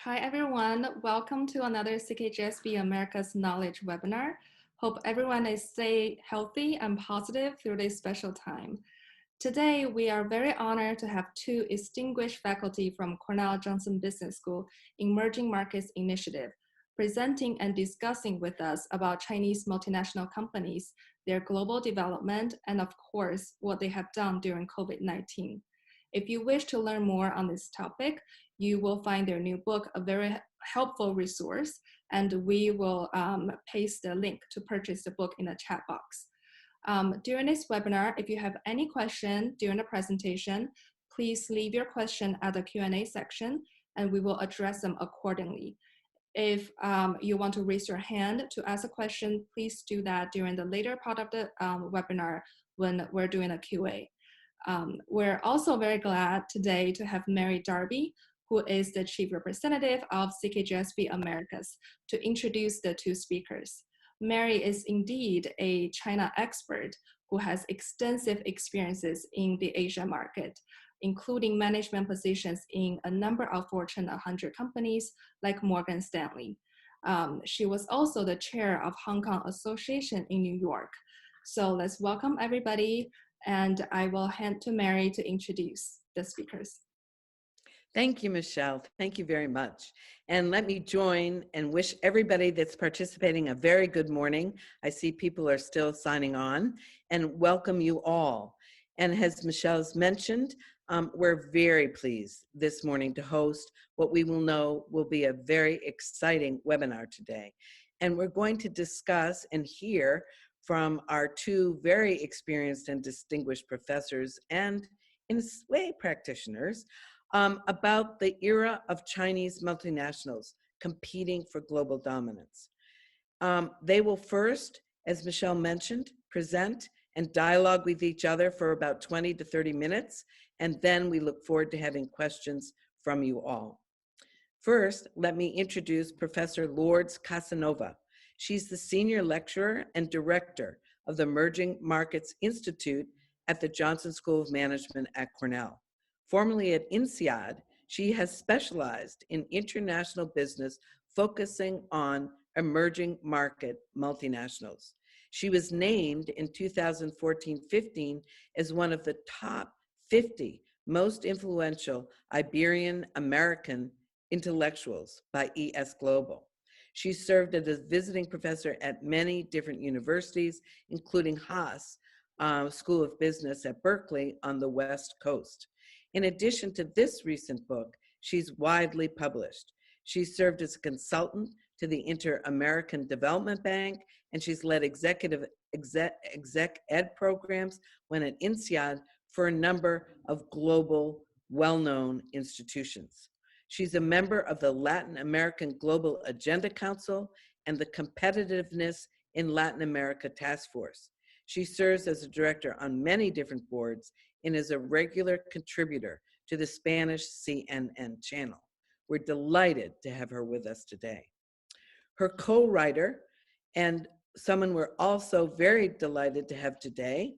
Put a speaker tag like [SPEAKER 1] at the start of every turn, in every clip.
[SPEAKER 1] Hi everyone, welcome to another CKGSB America's Knowledge webinar. Hope everyone is stay healthy and positive through this special time. Today, we are very honored to have two distinguished faculty from Cornell Johnson Business School Emerging Markets Initiative presenting and discussing with us about Chinese multinational companies, their global development, and of course, what they have done during COVID-19. If you wish to learn more on this topic, you will find their new book a very helpful resource, and we will paste the link to purchase the book in the chat box. During this webinar, if you have any question during the presentation, please leave your question at the Q&A section, and we will address them accordingly. If you want to raise your hand to ask a question, please do that during the later part of the webinar when we're doing a QA. We're also very glad today to have Mary Darby, who is the Chief Representative of CKGSB Americas, to introduce the two speakers. Mary is indeed a China expert who has extensive experiences in the Asia market, including management positions in a number of Fortune 100 companies like Morgan Stanley. She was also the chair of Hong Kong Association in New York. So let's welcome everybody, and I will hand to Mary to introduce the speakers.
[SPEAKER 2] Thank you, Michelle. Thank you very much. And let me join and wish everybody that's participating a very good morning. I see people are still signing on, and welcome you all. And as Michelle's mentioned, we're very pleased this morning to host what we will know will be a very exciting webinar today. And we're going to discuss and hear from our two very experienced and distinguished professors and, in a way, practitioners, about the era of Chinese multinationals competing for global dominance. They will first, as Michelle mentioned, present and dialogue with each other for about 20 to 30 minutes, and then we look forward to having questions from you all. First, let me introduce Professor Lourdes Casanova. She's the Senior Lecturer and Director of the Emerging Markets Institute at the Johnson School of Management at Cornell. Formerly at INSEAD, she has specialized in international business, focusing on emerging market multinationals. She was named in 2014-15 as one of the top 50 most influential Iberian American intellectuals by ES Global. She served as a visiting professor at many different universities, including Haas School of Business at Berkeley on the West Coast. In addition to this recent book, she's widely published. She served as a consultant to the Inter-American Development Bank, and she's led exec ed programs when at INSEAD for a number of global well-known institutions. She's a member of the Latin American Global Agenda Council and the Competitiveness in Latin America Task Force. She serves as a director on many different boards and is a regular contributor to the Spanish CNN channel. We're delighted to have her with us today. Her co-writer, and someone we're also very delighted to have today,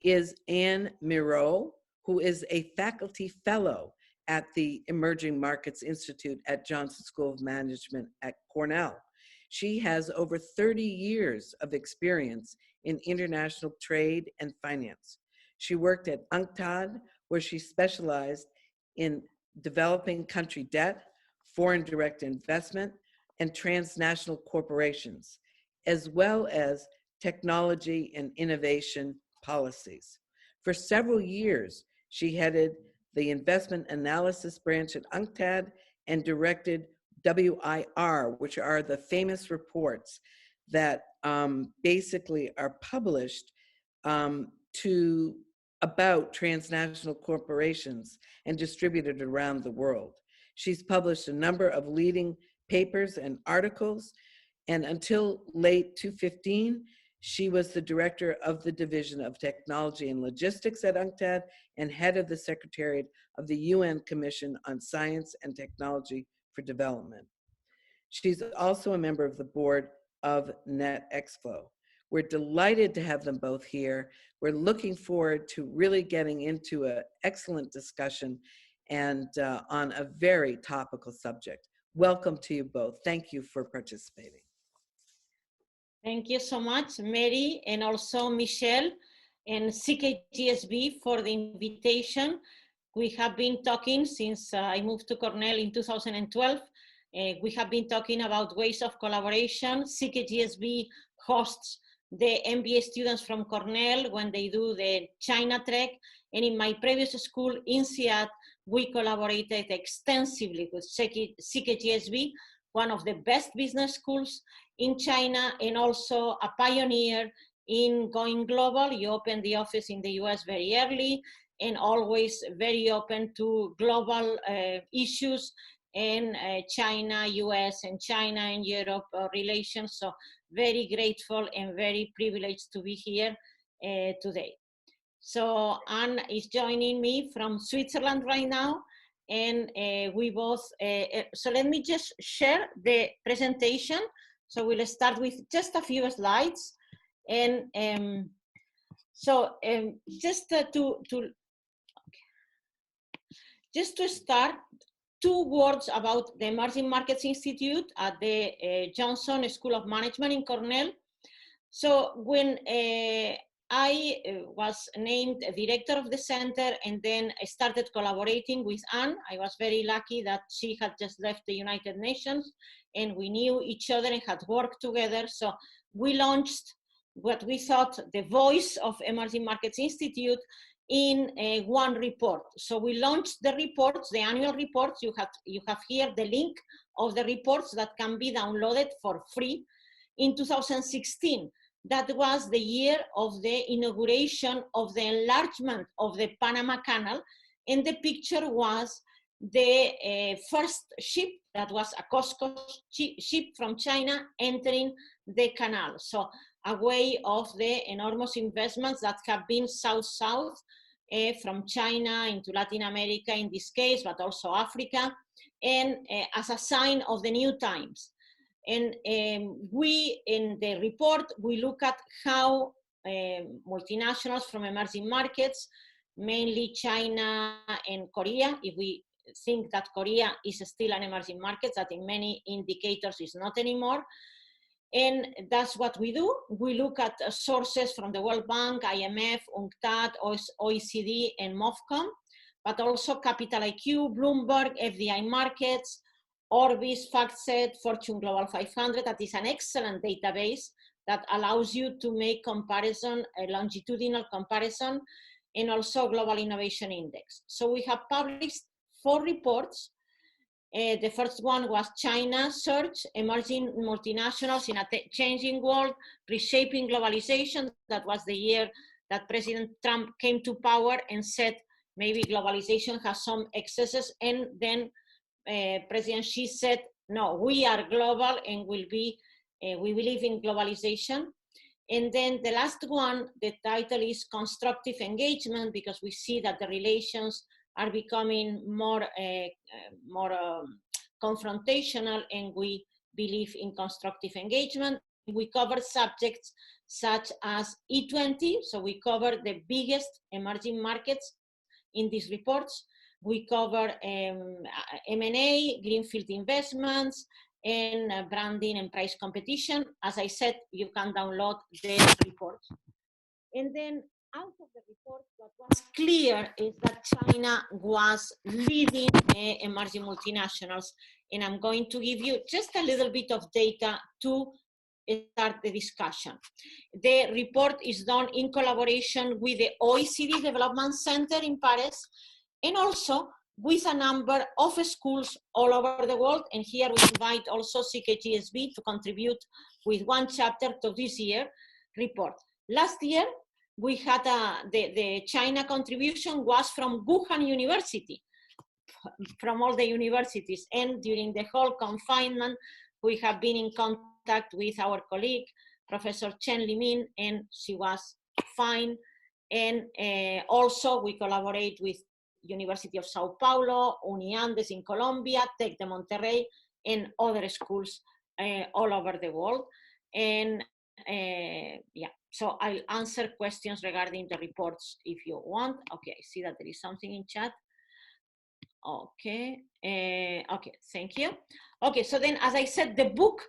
[SPEAKER 2] is Anne Miroux, who is a faculty fellow at the Emerging Markets Institute at Johnson School of Management at Cornell. She has over 30 years of experience in international trade and finance. She worked at UNCTAD, where she specialized in developing country debt, foreign direct investment, and transnational corporations, as well as technology and innovation policies. For several years, she headed the investment analysis branch at UNCTAD and directed WIR, which are the famous reports that basically are published about transnational corporations and distributed around the world. She's published a number of leading papers and articles, and until late 2015, she was the director of the Division of Technology and Logistics at UNCTAD and head of the Secretariat of the UN Commission on Science and Technology for Development. She's also a member of the board of NetExpo. We're delighted to have them both here. We're looking forward to really getting into an excellent discussion and on a very topical subject. Welcome to you both. Thank you for participating.
[SPEAKER 3] Thank you so much, Mary, and also Michelle and CKGSB for the invitation. We have been talking since I moved to Cornell in 2012. We have been talking about ways of collaboration. CKGSB hosts the MBA students from Cornell when they do the China trek. And in my previous school, INSEAD, we collaborated extensively with CKGSB, one of the best business schools in China and also a pioneer in going global. You opened the office in the US very early and always very open to global issues and China, US, and China and Europe relations. So very grateful and very privileged to be here today. So Anne is joining me from Switzerland right now. And we both, so let me just share the presentation. So we'll start with just a few slides. And just to start, 2 words about the Emerging Markets Institute at the Johnson School of Management in Cornell. So when I was named director of the center and then I started collaborating with Anne, I was very lucky that she had just left the United Nations and we knew each other and had worked together. So we launched what we thought the voice of Emerging Markets Institute in one report. So we launched the reports, the annual reports. You have here the link of the reports that can be downloaded for free in 2016. That was the year of the inauguration of the enlargement of the Panama Canal. And the picture was the first ship that was a COSCO ship from China entering the canal. So a way of the enormous investments that have been south-south from China into Latin America in this case, but also Africa, and as a sign of the new times. And we, in the report, we look at how multinationals from emerging markets, mainly China and Korea, if we think that Korea is still an emerging market, that in many indicators is not anymore. And that's what we do. We look at sources from the World Bank, IMF, UNCTAD, OECD, and MOFCOM, but also Capital IQ, Bloomberg, FDI Markets, Orbis, FactSet, Fortune Global 500. That is an excellent database that allows you to make comparison, a longitudinal comparison, and also Global Innovation Index. So we have published 4 reports. The first one was China Search, Emerging Multinationals in a Changing World, Reshaping Globalization. That was the year that President Trump came to power and said, maybe globalization has some excesses. And then President Xi said, no, we are global and we believe in globalization. And then the last one, the title is Constructive Engagement, because we see that the relations are becoming more confrontational, and we believe in constructive engagement. We cover subjects such as E20, so we cover the biggest emerging markets in these reports. We cover M&A, greenfield investments, and branding and price competition. As I said, you can download the reports. And then out of the report, what was clear is that China was leading emerging multinationals. And I'm going to give you just a little bit of data to start the discussion. The report is done in collaboration with the OECD Development Center in Paris, and also with a number of schools all over the world. And here we invite also CKGSB to contribute with 1 chapter to this year report. Last year, we had the China contribution was from Wuhan University, from all the universities. And during the whole confinement, we have been in contact with our colleague, Professor Chen Limin, and she was fine. And also we collaborate with University of Sao Paulo, Uniandes in Colombia, Tec de Monterrey, and other schools all over the world. And yeah, so I'll answer questions regarding the reports if you want. Okay, I see that there is something in chat. Okay, okay, thank you. Okay, so then, as I said, the book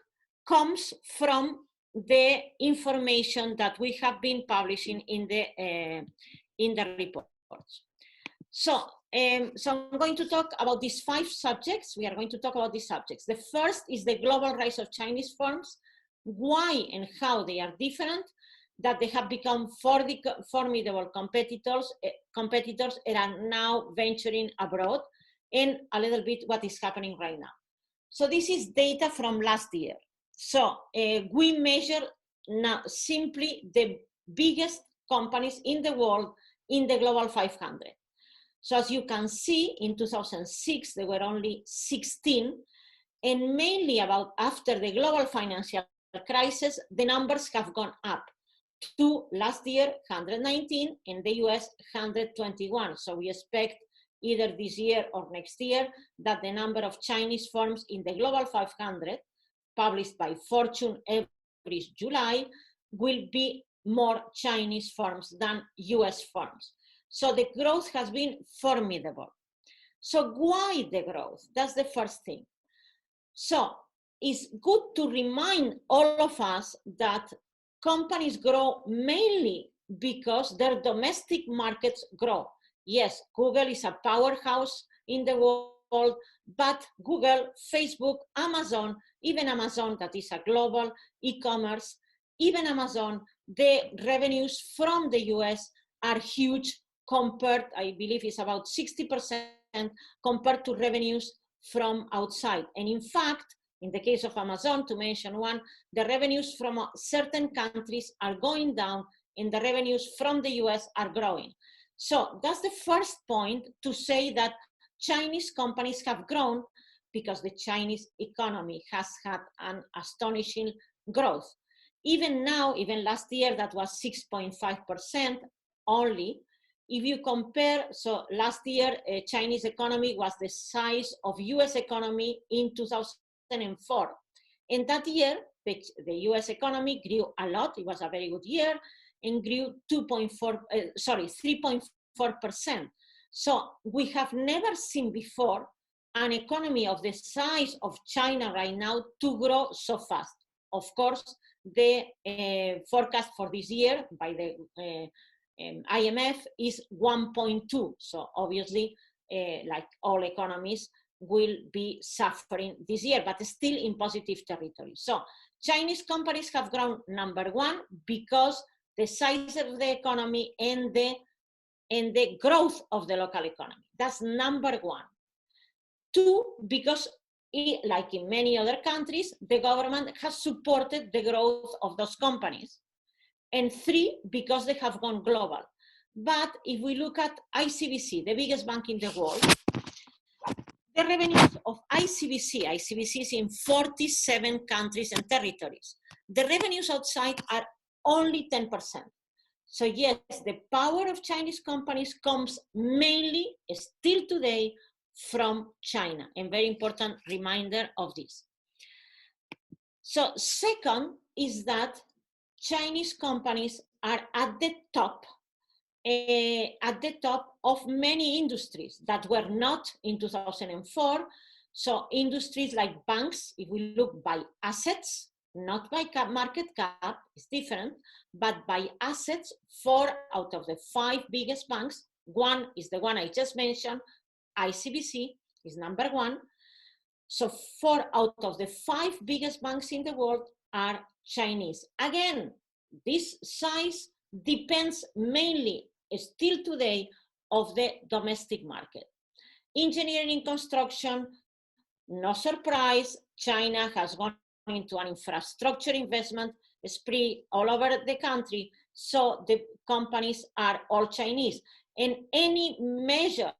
[SPEAKER 3] comes from the information that we have been publishing in the reports. So, so I'm going to talk about these 5 subjects. We are going to talk about these subjects. The first is the global rise of Chinese firms, why and how they are different, that they have become formidable competitors and are now venturing abroad, and a little bit what is happening right now. So this is data from last year. So we measure now simply the biggest companies in the world in the global 500. So as you can see, in 2006, there were only 16, and mainly about after the global financial crisis, the numbers have gone up to last year, 119, in the US, 121. So we expect either this year or next year that the number of Chinese firms in the global 500, published by Fortune every July, will be more Chinese firms than US firms. So the growth has been formidable. So why the growth? That's the first thing. So it's good to remind all of us that companies grow mainly because their domestic markets grow. Yes, Google is a powerhouse in the world, but Google, Facebook, Amazon, even Amazon, that is a global e-commerce, even Amazon, the revenues from the US are huge compared, I believe it's about 60% compared to revenues from outside. And in fact, in the case of Amazon, to mention one, the revenues from certain countries are going down and the revenues from the US are growing. So that's the first point, to say that Chinese companies have grown because the Chinese economy has had an astonishing growth. Even now, even last year, that was 6.5% only. If you compare, so last year, Chinese economy was the size of US economy in 2004. And that year, the US economy grew a lot. It was a very good year and grew 3.4%. So we have never seen before an economy of the size of China right now to grow so fast. Of course, the forecast for this year by the IMF is 1.2. So obviously, like all economies, will be suffering this year, but still in positive territory. So Chinese companies have grown, number one, because the size of the economy and the growth of the local economy. That's number one. Two, because like in many other countries, the government has supported the growth of those companies. And three, because they have gone global. But if we look at ICBC, the biggest bank in the world, the revenues of ICBC is in 47 countries and territories. The revenues outside are only 10%. So yes, the power of Chinese companies comes mainly, still today, from China. And very important reminder of this. So second is that Chinese companies are at the top of many industries that were not in 2004. So industries like banks, if we look by assets, not by market cap, it's different, but by assets, 4 out of the 5 biggest banks, one is the one I just mentioned, ICBC is number 1. So 4 out of the 5 biggest banks in the world are Chinese. Again, this size depends mainly, still today, of the domestic market. Engineering and construction, no surprise, China has gone into an infrastructure investment spree all over the country, so the companies are all Chinese. And any major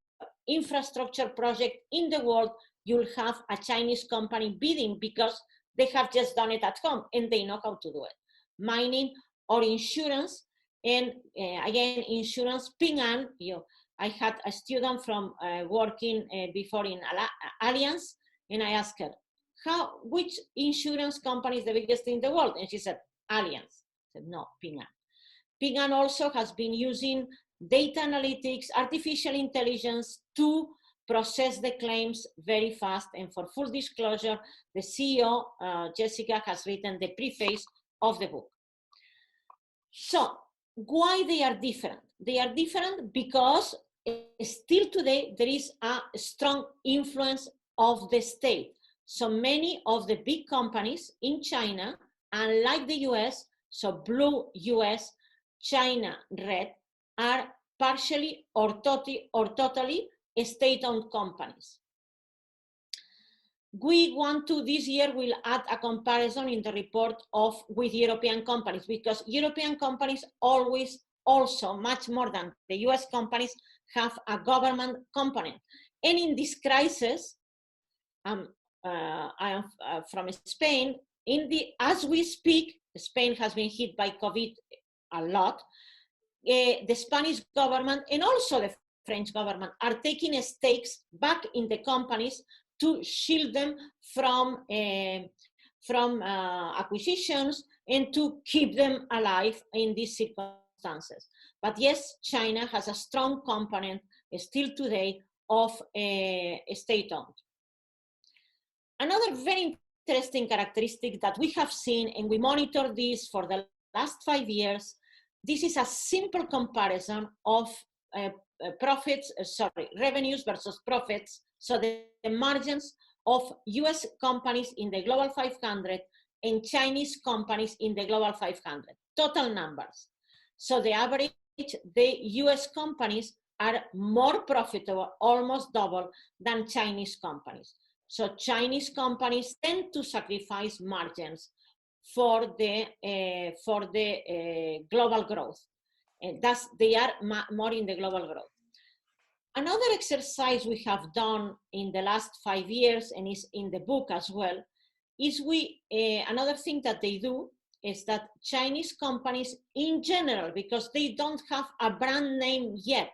[SPEAKER 3] infrastructure project in the world, you'll have a Chinese company bidding because they have just done it at home and they know how to do it. Mining or insurance, and again, insurance, Ping An, I had a student from working before in Allianz, and I asked her, which insurance company is the biggest in the world? And she said, Allianz. I said, no, Ping An. Ping An also has been using data analytics, artificial intelligence to process the claims very fast. And for full disclosure, the CEO, Jessica, has written the preface of the book. So why they are different? They are different because still today there is a strong influence of the state. So many of the big companies in China, unlike the US, so blue US, China red, are partially or totally state-owned companies. We want to, this year, we'll add a comparison in the report with European companies, because European companies always also, much more than the US companies, have a government component. And in this crisis, I am from Spain, as we speak, Spain has been hit by COVID a lot. The Spanish government and also the French government are taking stakes back in the companies to shield them from acquisitions and to keep them alive in these circumstances. But yes, China has a strong component still today of state-owned. Another very interesting characteristic that we have seen, and we monitor this for the last 5 years, this is a simple comparison of revenues versus profits. So the margins of US companies in the Global 500 and Chinese companies in the Global 500, total numbers. So the average, the US companies are more profitable, almost double, than Chinese companies. So Chinese companies tend to sacrifice margins for the global growth. And thus they are more in the global growth. Another exercise we have done in the last 5 years, and is in the book as well, is another thing that they do is that Chinese companies in general, because they don't have a brand name yet,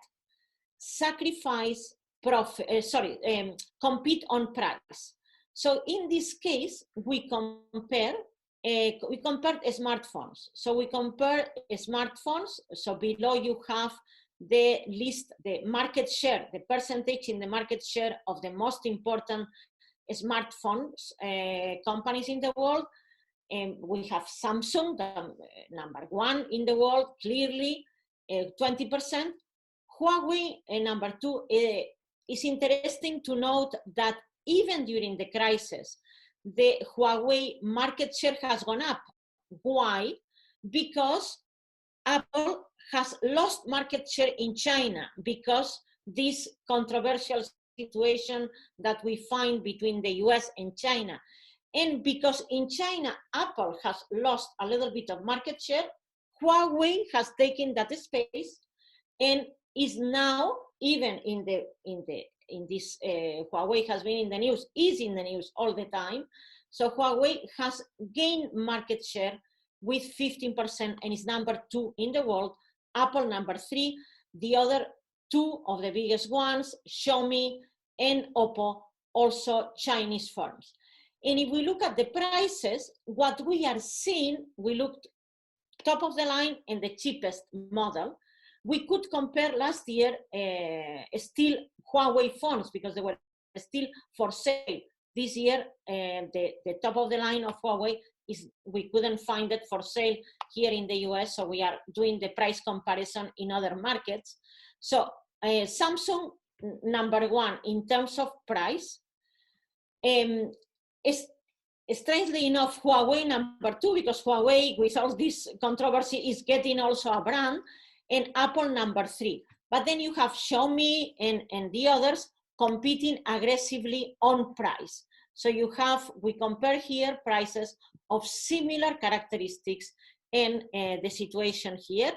[SPEAKER 3] compete on price. So in this case, we compared smartphones. So we compare smartphones. So below you have the list, the market share, the percentage in the market share of the most important smartphones companies in the world. And we have Samsung, the number 1 in the world, clearly 20%. Huawei, number 2, is interesting to note that even during the crisis, the Huawei market share has gone up. Why? Because Apple has lost market share in China because this controversial situation that we find between the US and China. And because in China, Apple has lost a little bit of market share, Huawei has taken that space and is now, even in this, Huawei has been in the news, is in the news all the time. So Huawei has gained market share with 15% and is number 2 in the world. Apple number 3, the other 2 of the biggest ones, Xiaomi and Oppo, also Chinese firms. And if we look at the prices, what we are seeing, we looked top of the line and the cheapest model. We could compare last year still Huawei phones because they were still for sale. This year, the top of the line of Huawei we couldn't find it for sale here in the US, so we are doing the price comparison in other markets. So Samsung, number 1 in terms of price. Strangely enough, Huawei number 2, because Huawei, with all this controversy, is getting also a brand, and Apple number 3. But then you have Xiaomi and the others competing aggressively on price. So we compare here prices of similar characteristics and the situation here.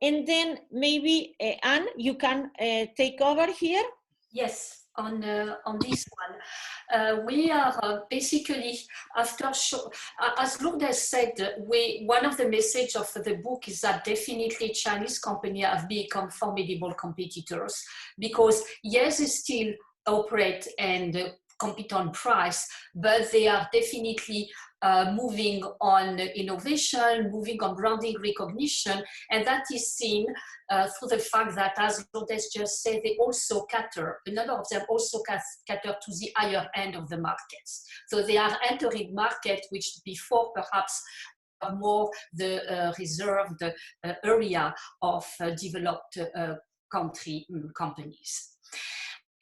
[SPEAKER 3] And then maybe, Anne, you can take over here.
[SPEAKER 4] Yes, on this one. We are basically, as Lourdes said, one of the messages of the book is that definitely Chinese companies have become formidable competitors because yes, they still operate and compete on price, but they are definitely moving on innovation, moving on branding recognition, and that is seen through the fact that, as Lourdes just said, they also cater, a number of them also cater to the higher end of the markets. So they are entering markets which before perhaps are more the reserved area of developed country companies.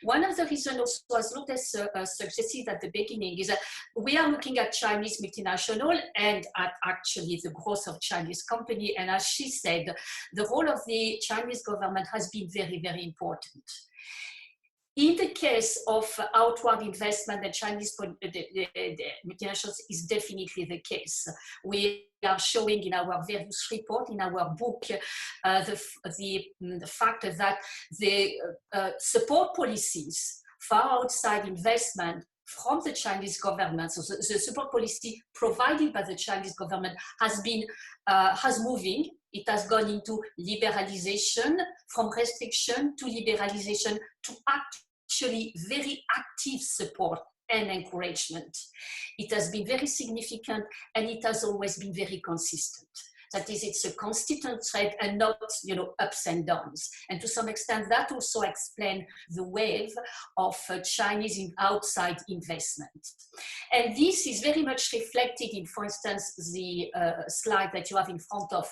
[SPEAKER 4] One of the reasons also, as Lourdes suggested at the beginning, is that we are looking at Chinese multinational and at actually the growth of Chinese company. And as she said, the role of the Chinese government has been very, very important. In the case of outward investment, the Chinese multinationals is definitely the case. We are showing in our various reports, in our book, the fact that the support policies for outside investment from the Chinese government, so the support policy provided by the Chinese government has been moving. It has gone into liberalization, from restriction to liberalization, to actually very active support and encouragement. It has been very significant, and it has always been very consistent. That is, it's a constant trend and not, ups and downs. And to some extent, that also explains the wave of Chinese outside investment. And this is very much reflected in, for instance, the slide that you have in front of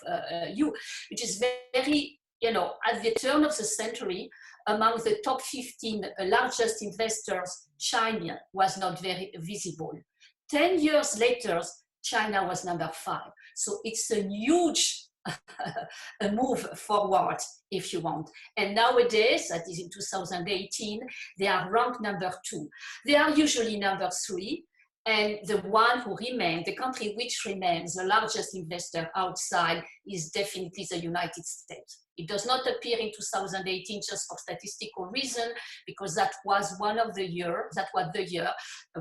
[SPEAKER 4] you, which is very, at the turn of the century, among the top 15 largest investors, China was not very visible. 10 years later, China was number 5. So it's a huge a move forward, if you want. And nowadays, that is in 2018, they are ranked number 2. They are usually number 3. And the one who remains, the country which remains the largest investor outside is definitely the United States. It does not appear in 2018 just for statistical reason, because that was the year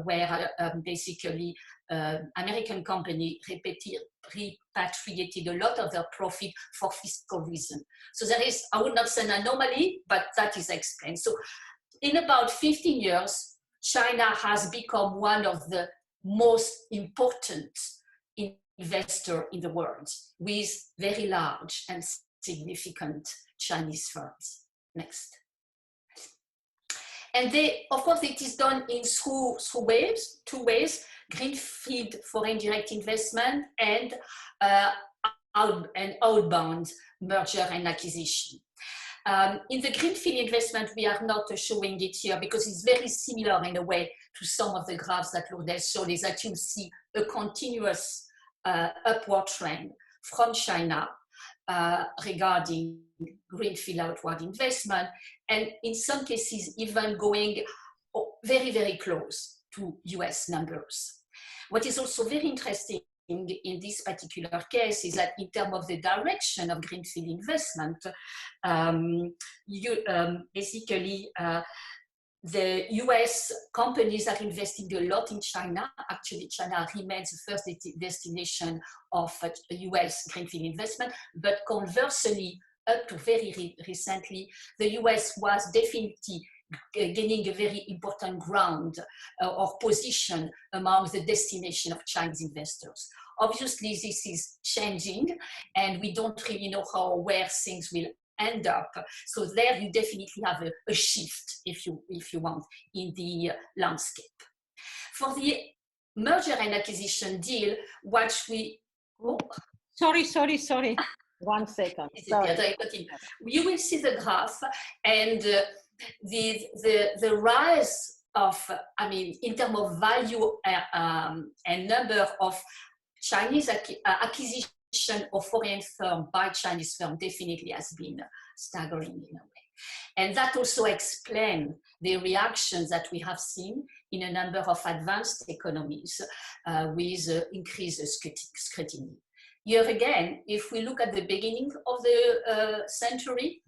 [SPEAKER 4] where basically American company repatriated a lot of their profit for fiscal reason. So there is, I would not say an anomaly, but that is explained. So in about 15 years, China has become one of the most important investors in the world, with very large and significant Chinese firms. Next. And of course, it is done in two ways: greenfield foreign direct investment and outbound merger and acquisition. In the greenfield investment, we are not showing it here because it's very similar in a way to some of the graphs that Lourdes showed, is that you see a continuous upward trend from China regarding greenfield outward investment, and in some cases even going very, very close to US numbers. What is also very interesting in this particular case is that in terms of the direction of greenfield investment, basically the US companies are investing a lot in China. Actually, China remains the first destination of US greenfield investment, but conversely, up to very recently, the US was definitely gaining a very important ground or position among the destination of Chinese investors. Obviously, this is changing, and we don't really know where things will end up. So there you definitely have a shift, if you want, in the landscape. For the merger and acquisition deal, what we...
[SPEAKER 3] Oh. Sorry. 1 second. Sorry.
[SPEAKER 4] You will see the graph, and the rise of, in terms of value and number of Chinese acquisition of foreign firm by Chinese firm definitely has been staggering in a way. And that also explains the reactions that we have seen in a number of advanced economies with increased scrutiny. Here again, if we look at the beginning of the century,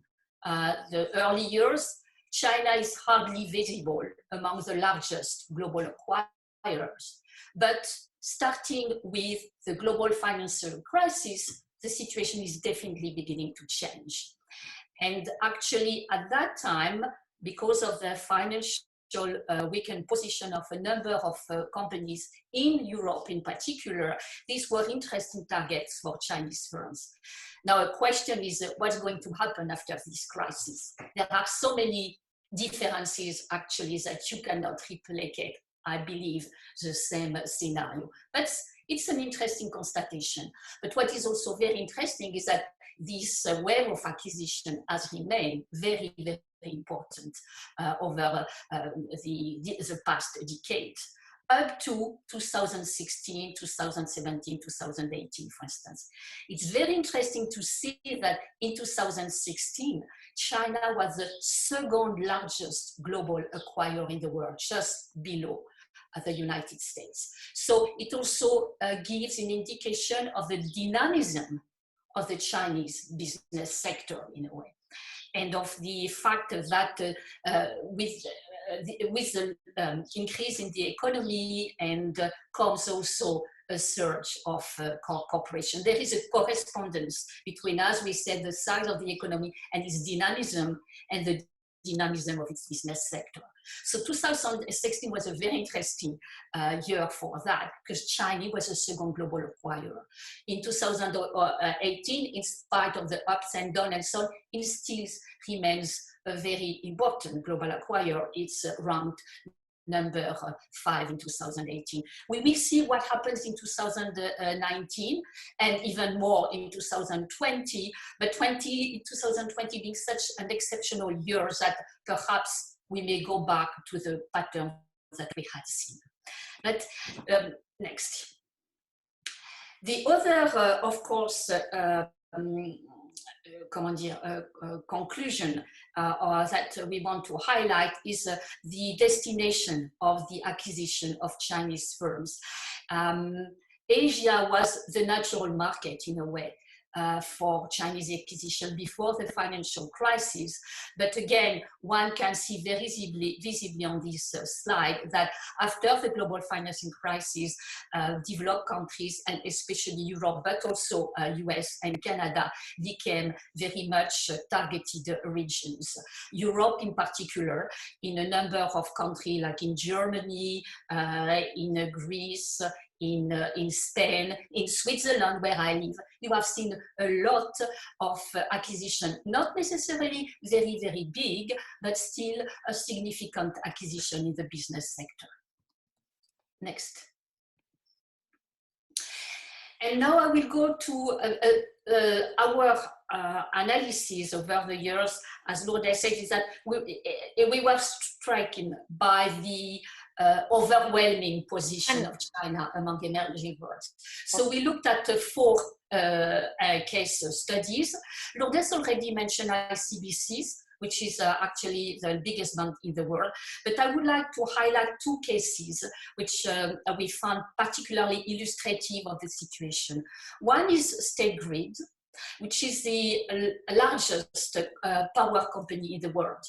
[SPEAKER 4] the early years, China is hardly visible among the largest global acquirers. But starting with the global financial crisis, the situation is definitely beginning to change. And actually, at that time, because of the financial weakened position of a number of companies in Europe in particular, these were interesting targets for Chinese firms. Now, a question is what's going to happen after this crisis? There are so many differences actually that you cannot replicate, I believe, the same scenario. But it's an interesting constatation. But what is also very interesting is that this wave of acquisition has remained very, very important over the past decade, up to 2016, 2017, 2018, for instance. It's very interesting to see that in 2016, China was the second largest global acquirer in the world, just below the United States. So it also gives an indication of the dynamism of the Chinese business sector in a way, and of the fact that with the increase in the economy and comes also a surge of cooperation. There is a correspondence between, as we said, the size of the economy and its dynamism and the dynamism of its business sector. So 2016 was a very interesting year for that, because China was a second global acquirer. In 2018, in spite of the ups and downs and so on, it still remains a very important global acquirer. It's ranked number 5 in 2018. We will see what happens in 2019 and even more in 2020, but 2020 being such an exceptional year that perhaps we may go back to the pattern that we had seen. But next. The other, of course, conclusion that we want to highlight is the destination of the acquisition of Chinese firms. Asia was the natural market in a way for Chinese acquisition before the financial crisis. But again, one can see very visibly on this slide that after the global financial crisis, developed countries, and especially Europe, but also US and Canada, became very much targeted regions. Europe in particular, in a number of countries like in Germany, in Greece, in Spain, in Switzerland, where I live, you have seen a lot of acquisition, not necessarily very, very big, but still a significant acquisition in the business sector. Next. And now I will go to our analysis over the years. As Lourdes said, is that we were stricken by the overwhelming position of China among emerging worlds. So we looked at 4 case studies. Lourdes already mentioned ICBCs, which is actually the biggest bank in the world. But I would like to highlight 2 cases which we found particularly illustrative of the situation. One is State Grid, which is the largest power company in the world.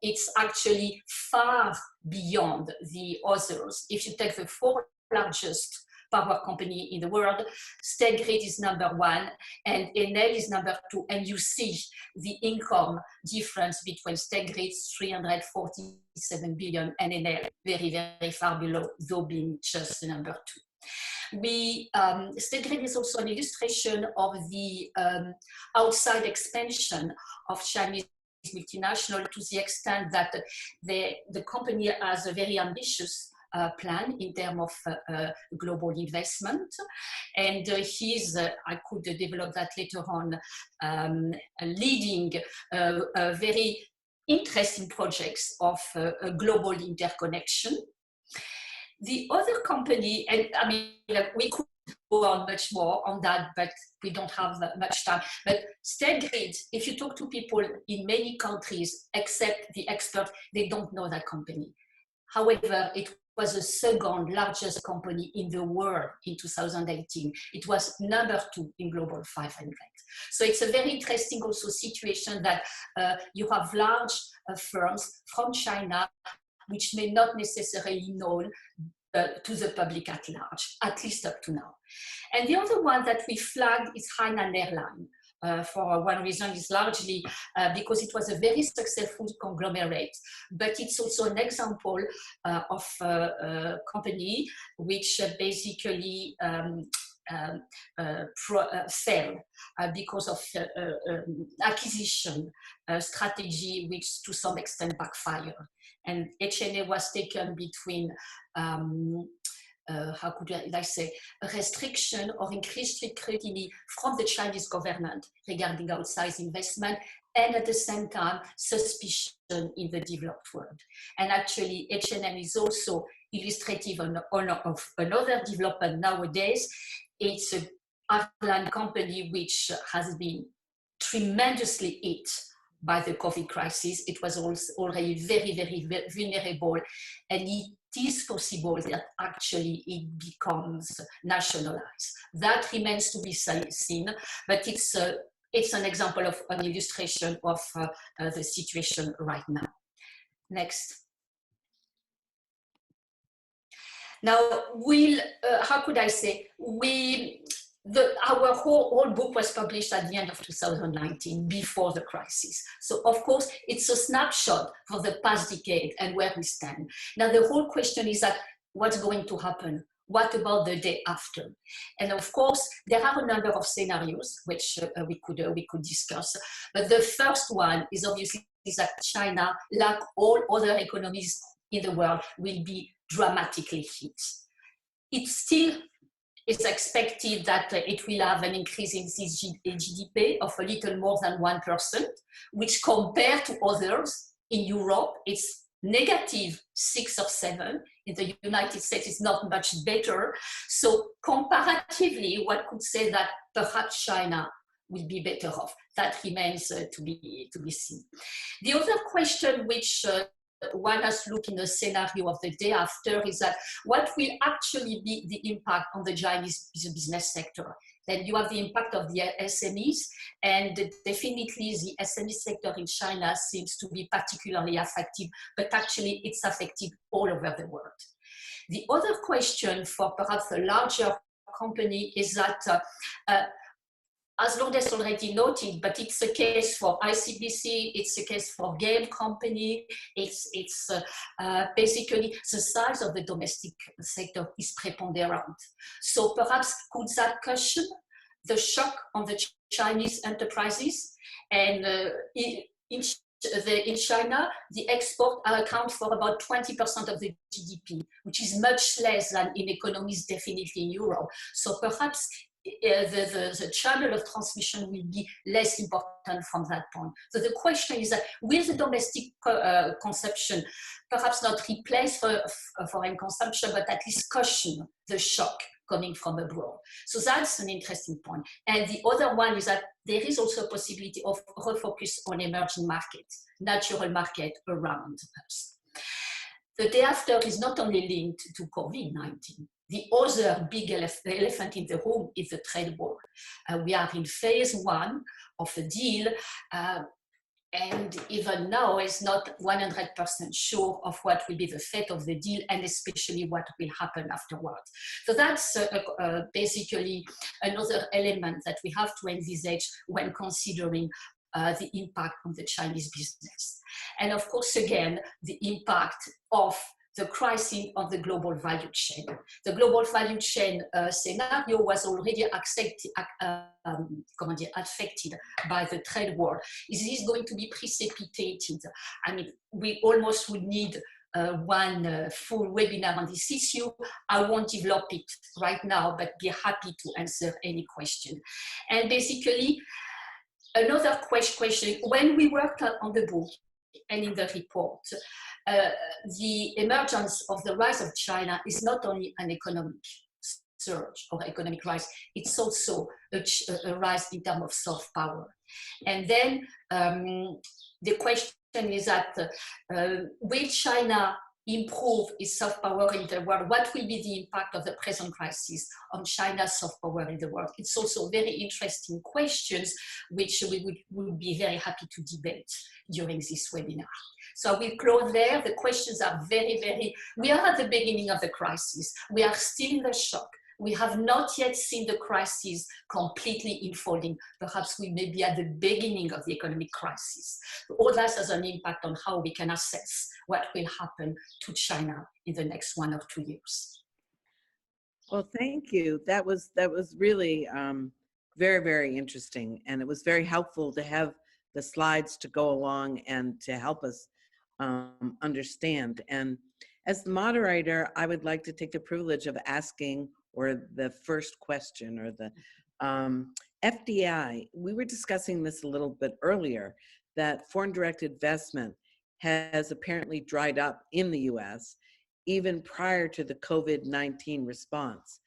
[SPEAKER 4] It's actually far beyond the others. If you take the 4 largest power company in the world, State Grid is number 1 and Enel is number 2. And you see the income difference between State Grid, 347 billion, and Enel, very, very far below, though being just number 2. State Grid is also an illustration of the outside expansion of Chinese multinational, to the extent that the company has a very ambitious plan in terms of global investment. And he's, I could develop that later on, leading very interesting projects of global interconnection. The other company, and I mean, we could go on much more on that, but we don't have much time. But State Grid, if you talk to people in many countries, except the experts, they don't know that company. However, it was the second largest company in the world in 2018. It was number 2 in Global 500. So it's a very interesting also situation that you have large firms from China which may not necessarily known to the public at large, at least up to now. And the other one that we flagged is Hainan Airline, for one reason is largely because it was a very successful conglomerate, but it's also an example of a company which basically failed because of acquisition strategy, which to some extent backfired. And HNA was taken between how could I say, a restriction or increased scrutiny from the Chinese government regarding outside investment, and at the same time, suspicion in the developed world. And actually, H&M is also illustrative of another development nowadays. It's an Ireland company which has been tremendously hit by the COVID crisis. It was also already very, very vulnerable, and it is possible that actually it becomes nationalized. That remains to be seen, but it's an example of an illustration of the situation right now. Next. Now, how could I say, our whole book was published at the end of 2019, before the crisis. So of course, it's a snapshot for the past decade and where we stand. Now, the whole question is that what's going to happen? What about the day after? And of course, there are a number of scenarios which we could discuss. But the first one is obviously that China, like all other economies in the world, will be dramatically hit. It still is expected that it will have an increase in its GDP of a little more than 1%, which compared to others in Europe, it's negative 6 or 7. In the United States, it's not much better. So comparatively, one could say that perhaps China will be better off. That remains to be seen. The other question which one has looked in the scenario of the day after is that what will actually be the impact on the Chinese business sector? Then you have the impact of the SMEs, and definitely the SME sector in China seems to be particularly affected, but actually it's affected all over the world. The other question for perhaps a larger company is that as Lourdes already noted, but it's a case for ICBC, it's a case for game company, it's basically the size of the domestic sector is preponderant. So perhaps could that cushion the shock on the Chinese enterprises? And in China, the export accounts for about 20% of the GDP, which is much less than in economies definitely in Europe. So perhaps the channel of transmission will be less important from that point. So the question is that will the domestic consumption perhaps not replace foreign consumption, but at least cushion the shock coming from abroad? So that's an interesting point. And the other one is that there is also a possibility of refocus on emerging markets, natural market around us. The day after is not only linked to COVID-19. The other big elephant in the room is the trade war. We are in phase 1 of a deal, and even now it's not 100% sure of what will be the fate of the deal, and especially what will happen afterwards. So that's basically another element that we have to envisage when considering the impact on the Chinese business. And of course, again, the impact of the crisis on the global value chain. The global value chain scenario was already affected by the trade war. Is this going to be precipitated? I mean, we almost would need one full webinar on this issue. I won't develop it right now, but be happy to answer any question. And basically, another question, when we worked on the book and in the report, the emergence of the rise of China is not only an economic surge or economic rise, it's also a rise in terms of soft power. And then the question is that will China improve its soft power in the world? What will be the impact of the present crisis on China's soft power in the world? It's also very interesting questions which we would be very happy to debate during this webinar. So I will close there. The questions are very, we are at the beginning of the crisis. We are still in the shock. We have not yet seen the crisis completely unfolding. Perhaps we may be at the beginning of the economic crisis. All that has an impact on how we can assess what will happen to China in the next 1 or 2 years.
[SPEAKER 2] Well, thank you. That was really very, very interesting. And it was very helpful to have the slides to go along and to help us understand. And as the moderator, I would like to take the privilege of asking, or the first question, or the FDI. We were discussing this a little bit earlier, that foreign direct investment has apparently dried up in the US, even prior to the COVID-19 response.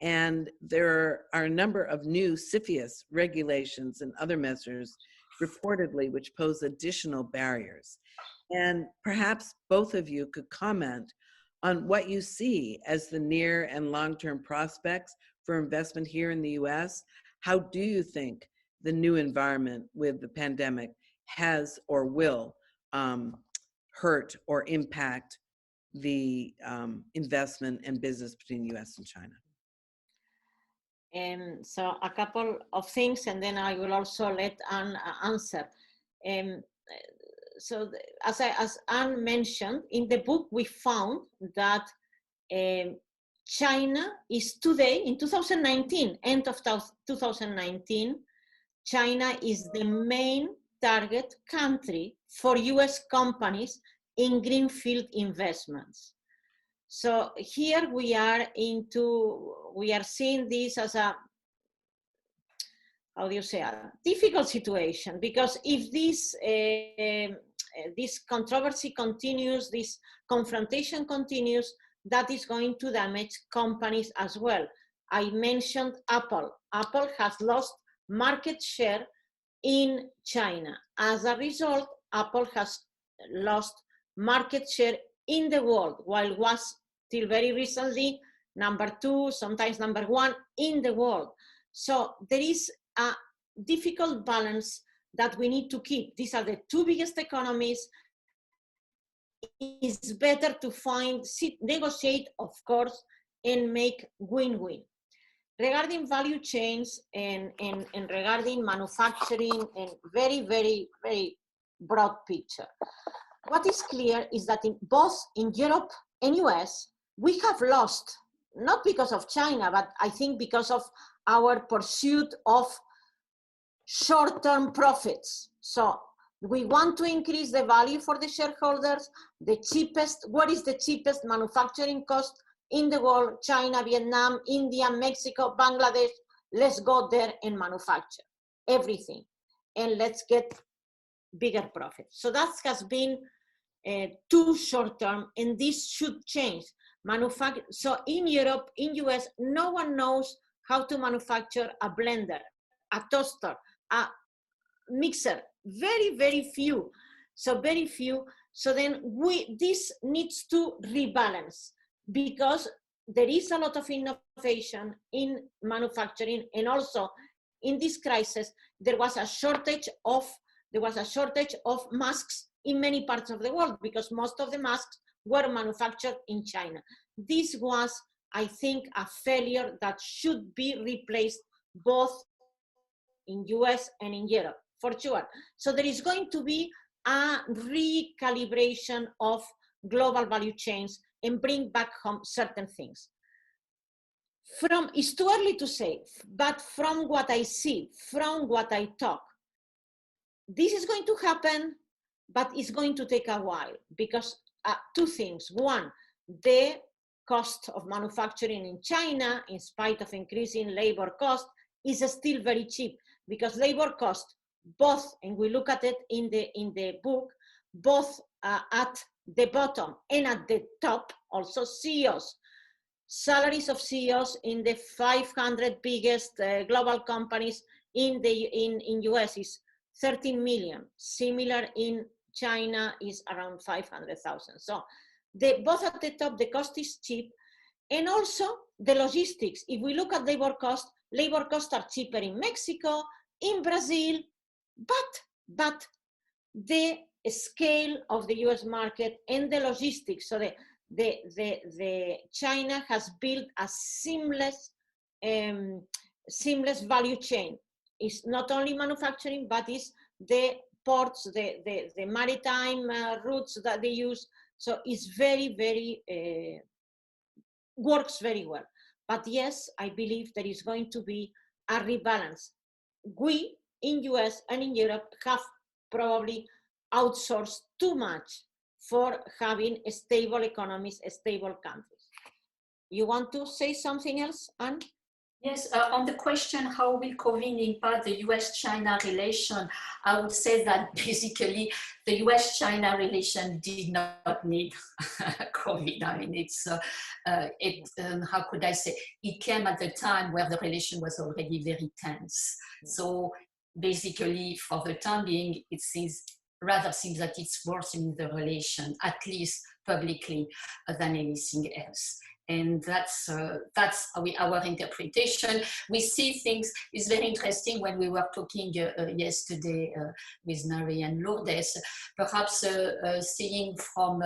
[SPEAKER 2] And there are a number of new CFIUS regulations and other measures reportedly which pose additional barriers. And perhaps both of you could comment on what you see as the near and long-term prospects for investment here in the US. How do you think the new environment with the pandemic has or will hurt or impact the investment and business between US and China?
[SPEAKER 3] So a couple of things, and then I will also let Anne answer. So as Anne mentioned, in the book we found that China is today, in 2019, end of 2019, China is the main target country for US companies in greenfield investments. So here we are seeing this as a, how do you say, a difficult situation, because if this controversy continues, this confrontation continues, that is going to damage companies as well. I mentioned Apple. Apple has lost market share in China. As a result, Apple has lost market share in the world, while it was till very recently number 2, sometimes number 1 in the world. So there is a difficult balance that we need to keep. These are the 2 biggest economies. It's better to negotiate, of course, and make win-win. Regarding value chains and regarding manufacturing, and very, very, very broad picture, what is clear is that both in Europe and US, we have lost, not because of China, but I think because of our pursuit of short-term profits. So we want to increase the value for the shareholders. The cheapest, what is the cheapest manufacturing cost in the world? China, Vietnam, India, Mexico, Bangladesh. Let's go there and manufacture everything, and let's get bigger profits. So that has been too short-term, and this should change. So in Europe, in US, no one knows how to manufacture a blender, a toaster, a mixer. Very, very few. So very few. So then this needs to rebalance, because there is a lot of innovation in manufacturing, and also in this crisis there was a shortage of masks in many parts of the world, because most of the masks were manufactured in China. This was, I think, a failure that should be replaced both in US and in Europe, for sure. So there is going to be a recalibration of global value chains and bring back home certain things. It's too early to say, but from what I see, from what I talk, this is going to happen, but it's going to take a while, because 2 things. One, the cost of manufacturing in China, in spite of increasing labor cost, is still very cheap, because labor cost, both, and we look at it in the book, both at the bottom and at the top, also CEOs. Salaries of CEOs in the 500 biggest global companies in US is 13 million. Similar in China is around 500,000. So both at the top, the cost is cheap. And also the logistics. If we look at labor costs are cheaper in Mexico, in Brazil, but the scale of the US market and the logistics. So the China has built a seamless seamless value chain. It's not only manufacturing, but it's the ports, the maritime routes that they use. So it's very, very, works very well. But yes, I believe there is going to be a rebalance. We in US and in Europe have probably outsourced too much for having stable economies, stable countries. You want to say something else, Anne?
[SPEAKER 4] Yes, on the question, how will COVID impact the US-China relation? I would say that basically the US-China relation did not need COVID. I mean, how could I say? It came at the time where the relation was already very tense. So basically, for the time being, it rather seems that it's worsening the relation, at least publicly, than anything else. And that's our interpretation. We see things, it's very interesting when we were talking yesterday with Nari and Lourdes, perhaps seeing from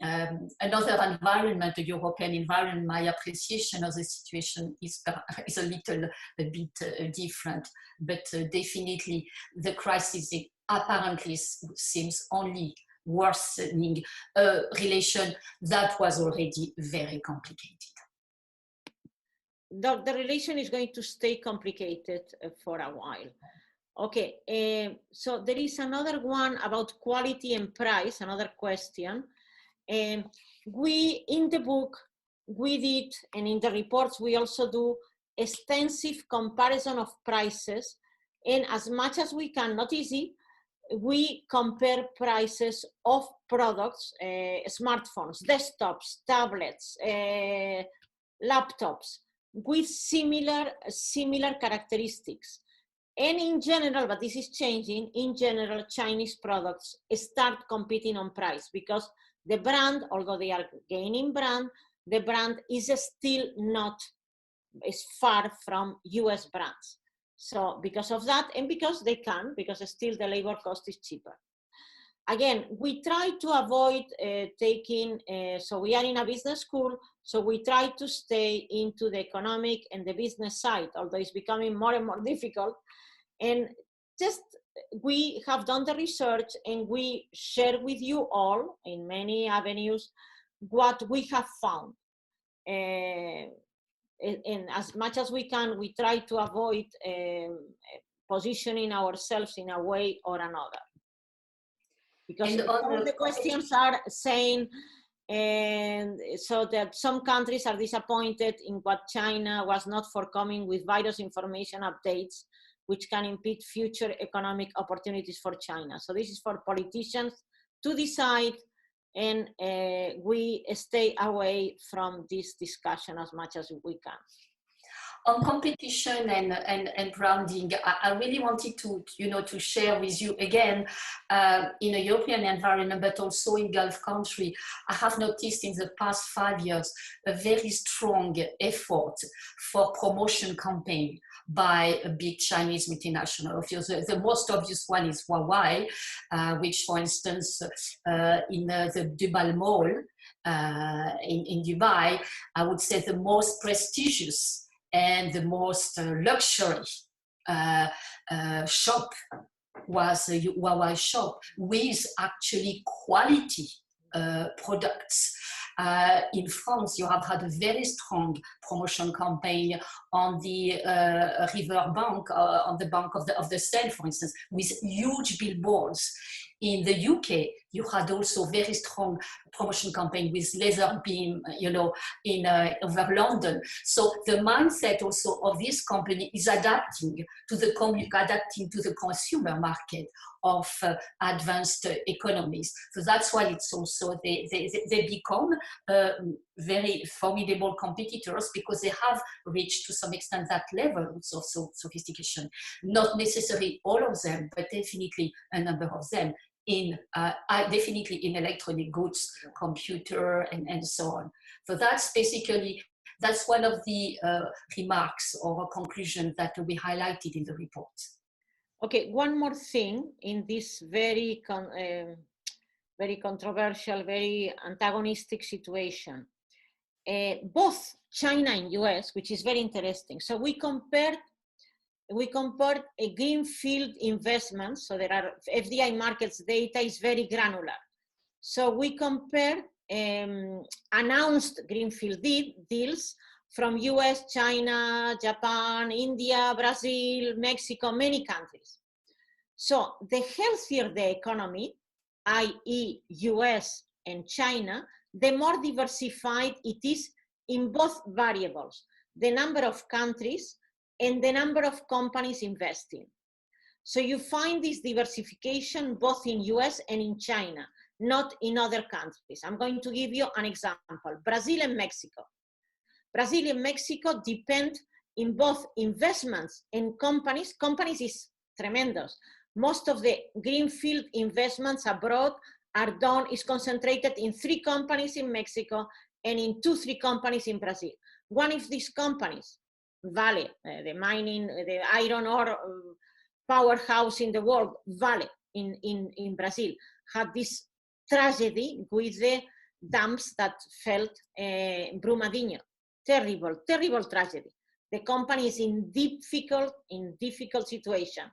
[SPEAKER 4] another environment, a European environment, my appreciation of the situation is a little bit different, but definitely the crisis apparently seems only worsening a relation that was already very complicated.
[SPEAKER 3] The relation is going to stay complicated for a while. Okay, so there is another one about quality and price, another question. We, in the book, we did, and in the reports, we also do extensive comparison of prices, and as much as we can, not easy, we compare prices of products, smartphones, desktops, tablets, laptops, with similar characteristics. And in general, but this is changing, in general, Chinese products start competing on price because the brand, although they are gaining brand, the brand is still not, is far from US brands. So because of that, and because they can, because still the labor cost is cheaper. Again, we try to avoid taking, so we are in a business school, so we try to stay into the economic and the business side, although it's becoming more and more difficult. And just, we have done the research and we share with you all in many avenues what we have found. And as much as we can, we try to avoid positioning ourselves in a way or another. Because all the questions are saying, and so that some countries are disappointed in what China was not forthcoming with virus information updates, which can impede future economic opportunities for China. So this is for politicians to decide, and we stay away from this discussion as much as we can.
[SPEAKER 4] On competition and branding, I really wanted to share with you again, in a European environment, but also in Gulf country, I have noticed in the past 5 years a very strong effort for promotion campaign by a big Chinese multinational. The most obvious one is Huawei, which, for instance, in the Dubai Mall in Dubai, I would say the most prestigious and the most luxury shop was a Huawei shop with actually quality products. In France, you have had a very strong promotion campaign on the river bank, on the bank of the Seine, for instance, with huge billboards. In the UK, you had also very strong promotion campaign with laser beam, over London. So the mindset also of this company is adapting to the consumer market of advanced economies. So that's why it's also, they become very formidable competitors because they have reached to some extent that level of sophistication. Not necessarily all of them, but definitely a number of them. Definitely in electronic goods, computer, and so on. So that's basically, that's one of the remarks or conclusion that we highlighted in the report.
[SPEAKER 3] Okay, one more thing in this very controversial, very antagonistic situation. both China and US, which is very interesting. So we compared a greenfield investments. So there are FDI markets data is very granular. So we compared announced greenfield deals from US, China, Japan, India, Brazil, Mexico, many countries. So the healthier the economy, i.e. US and China, the more diversified it is in both variables, the number of countries and the number of companies investing. So you find this diversification both in US and in China, not in other countries. I'm going to give you an example, Brazil and Mexico. Brazil and Mexico depend in both investments and companies. Companies is tremendous. Most of the greenfield investments abroad are done, is concentrated in 3 companies in Mexico and in 2-3 companies in Brazil. One of these companies, Vale, the mining, the iron ore powerhouse in the world, Vale in Brazil, had this tragedy with the dams that fell Brumadinho. Terrible, terrible tragedy. The company is in difficult situation.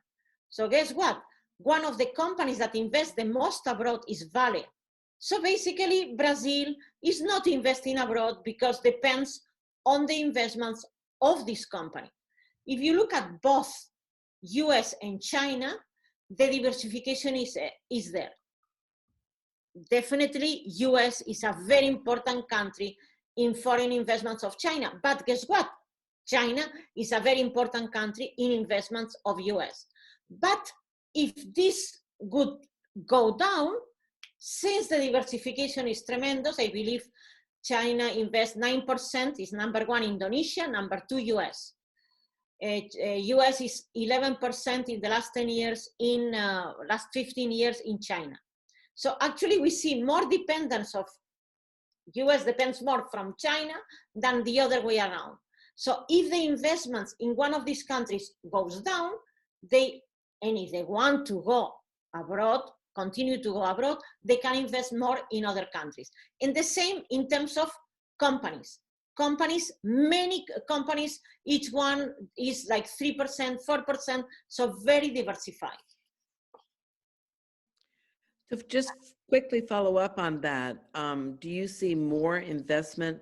[SPEAKER 3] So guess what? One of the companies that invest the most abroad is Vale. So basically, Brazil is not investing abroad because depends on the investments of this company. If you look at both US and China, the diversification is there. Definitely, US is a very important country in foreign investments of China. But guess what? China is a very important country in investments of US. But if this would go down, since the diversification is tremendous, I believe China invests 9%, is number 1 Indonesia, number 2 US. US is 11% in the last 10 years, in last 15 years in China. So actually we see more dependence of US depends more from China than the other way around. So if the investments in one of these countries goes down, and if they want to go abroad, continue to go abroad, they can invest more in other countries. And the same in terms of companies. Many companies, each one is like 3%, 4%, so very diversified.
[SPEAKER 2] So just quickly follow up on that. Do you see more investment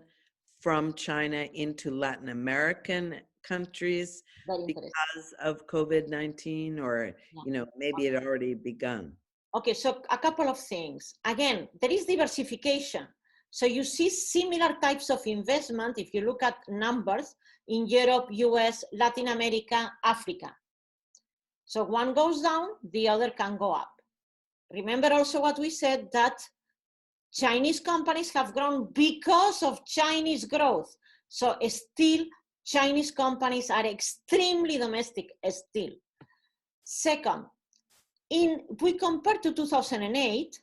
[SPEAKER 2] from China into Latin American countries because of COVID-19, or maybe it already begun?
[SPEAKER 3] Okay, so a couple of things. Again, there is diversification. So you see similar types of investment if you look at numbers in Europe, US, Latin America, Africa. So one goes down, the other can go up. Remember also what we said, that Chinese companies have grown because of Chinese growth. So still, Chinese companies are extremely domestic still. Second, if we compare to 2008,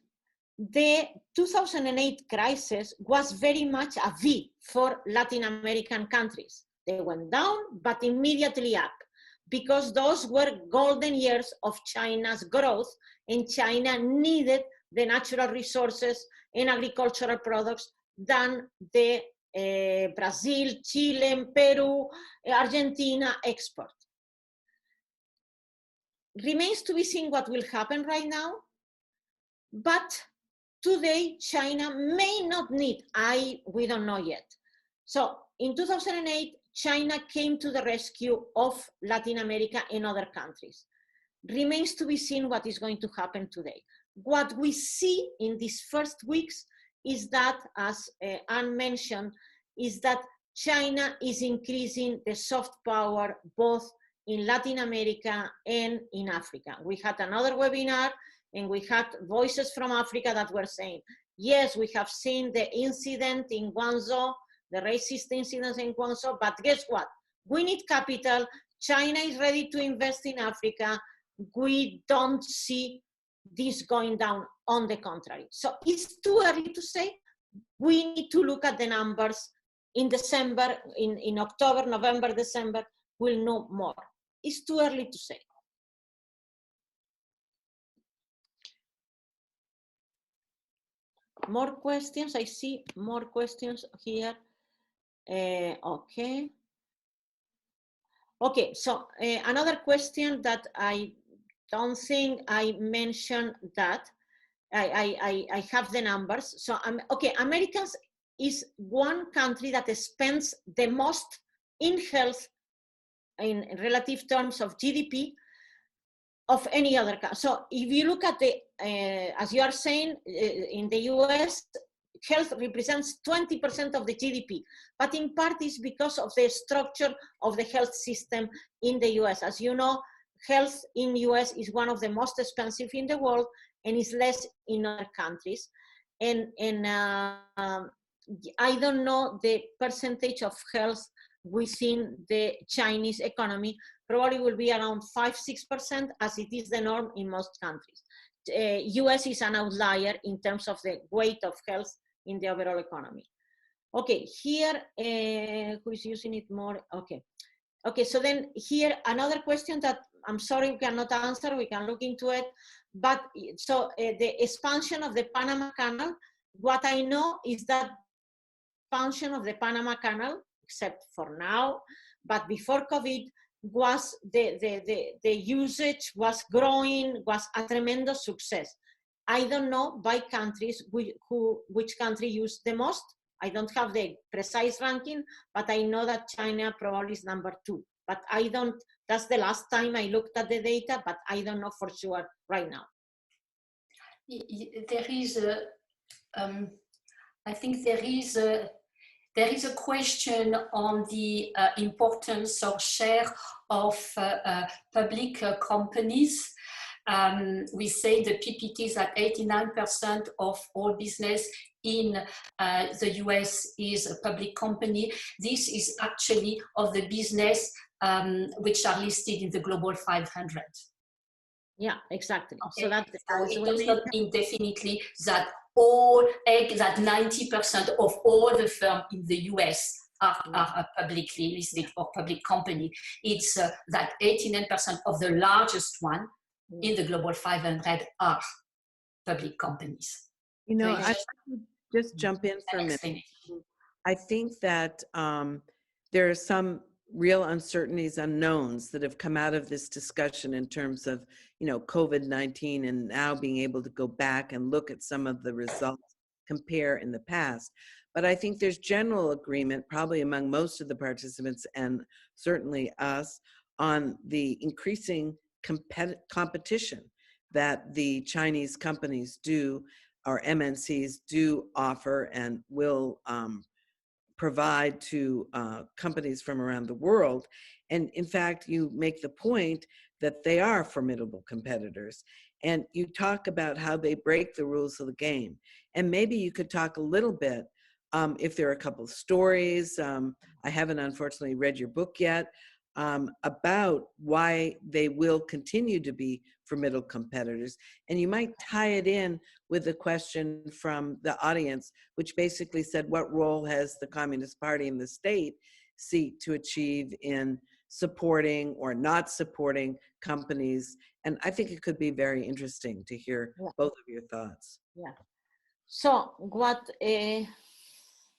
[SPEAKER 3] the 2008 crisis was very much a V for Latin American countries. They went down, but immediately up, because those were golden years of China's growth, and China needed the natural resources and agricultural products than the Brazil, Chile, Peru, Argentina export. Remains to be seen what will happen right now, but today China may not need, we don't know yet. So in 2008, China came to the rescue of Latin America and other countries. Remains to be seen what is going to happen today. What we see in these first weeks is that, as Anne mentioned, is that China is increasing the soft power both in Latin America and in Africa. We had another webinar and we had voices from Africa that were saying, yes, we have seen the incident in Guangzhou, the racist incidents in Guangzhou, but guess what? We need capital. China is ready to invest in Africa. We don't see this going down, on the contrary. So it's too early to say. We need to look at the numbers in December, in October, November, December, we'll know more. It's too early to say. More questions, I see more questions here. Okay. Okay, so another question that I don't think I mentioned that. I have the numbers. So, okay, Americans is one country that spends the most in health in relative terms of GDP of any other country. So if you look at the, as you are saying, in the US, health represents 20% of the GDP, but in part is because of the structure of the health system in the US. As you know, health in US is one of the most expensive in the world and is less in other countries. And I don't know the percentage of health within the Chinese economy. Probably will be around 5–6%, as it is the norm in most countries. US is an outlier in terms of the weight of health in the overall economy. Okay, here, who is using it more? Okay. Okay, so then here, another question that I'm sorry we cannot answer, we can look into it. But so the expansion of the Panama Canal, what I know is that expansion of the Panama Canal, except for now, but before COVID, was the usage was growing, was a tremendous success. I don't know by countries which country used the most. I don't have the precise ranking, but I know that China probably is number 2. But I don't, that's the last time I looked at the data, but I don't know for sure right now.
[SPEAKER 4] There is a, I think there is a question on the importance or share of public companies. We say the PPT is that 89% of all business in the US is a public company. This is actually of the business which are listed in the Global 500.
[SPEAKER 3] Yeah, exactly.
[SPEAKER 4] Okay.
[SPEAKER 3] So that
[SPEAKER 4] it does not mean definitely that that 90% of all the firms in the US are publicly listed or public company. It's that 89% of the largest one in the Global 500 are public companies.
[SPEAKER 2] You know,
[SPEAKER 4] So
[SPEAKER 2] I could just jump in for a minute. I think that there are some real uncertainties, unknowns that have come out of this discussion in terms of, you know, COVID-19 and now being able to go back and look at some of the results, compare in the past. But I think there's general agreement, probably among most of the participants and certainly us, on the increasing competition that the Chinese companies do, or MNCs do offer and will provide to companies from around the world. And in fact, you make the point that they are formidable competitors. And you talk about how they break the rules of the game. And maybe you could talk a little bit, if there are a couple of stories, I haven't unfortunately read your book yet, about why they will continue to be formidable competitors. And you might tie it in with the question from the audience, which basically said, what role has the Communist Party in the state seek to achieve in supporting or not supporting companies? And I think it could be very interesting to hear both of your thoughts.
[SPEAKER 3] Yeah. So what,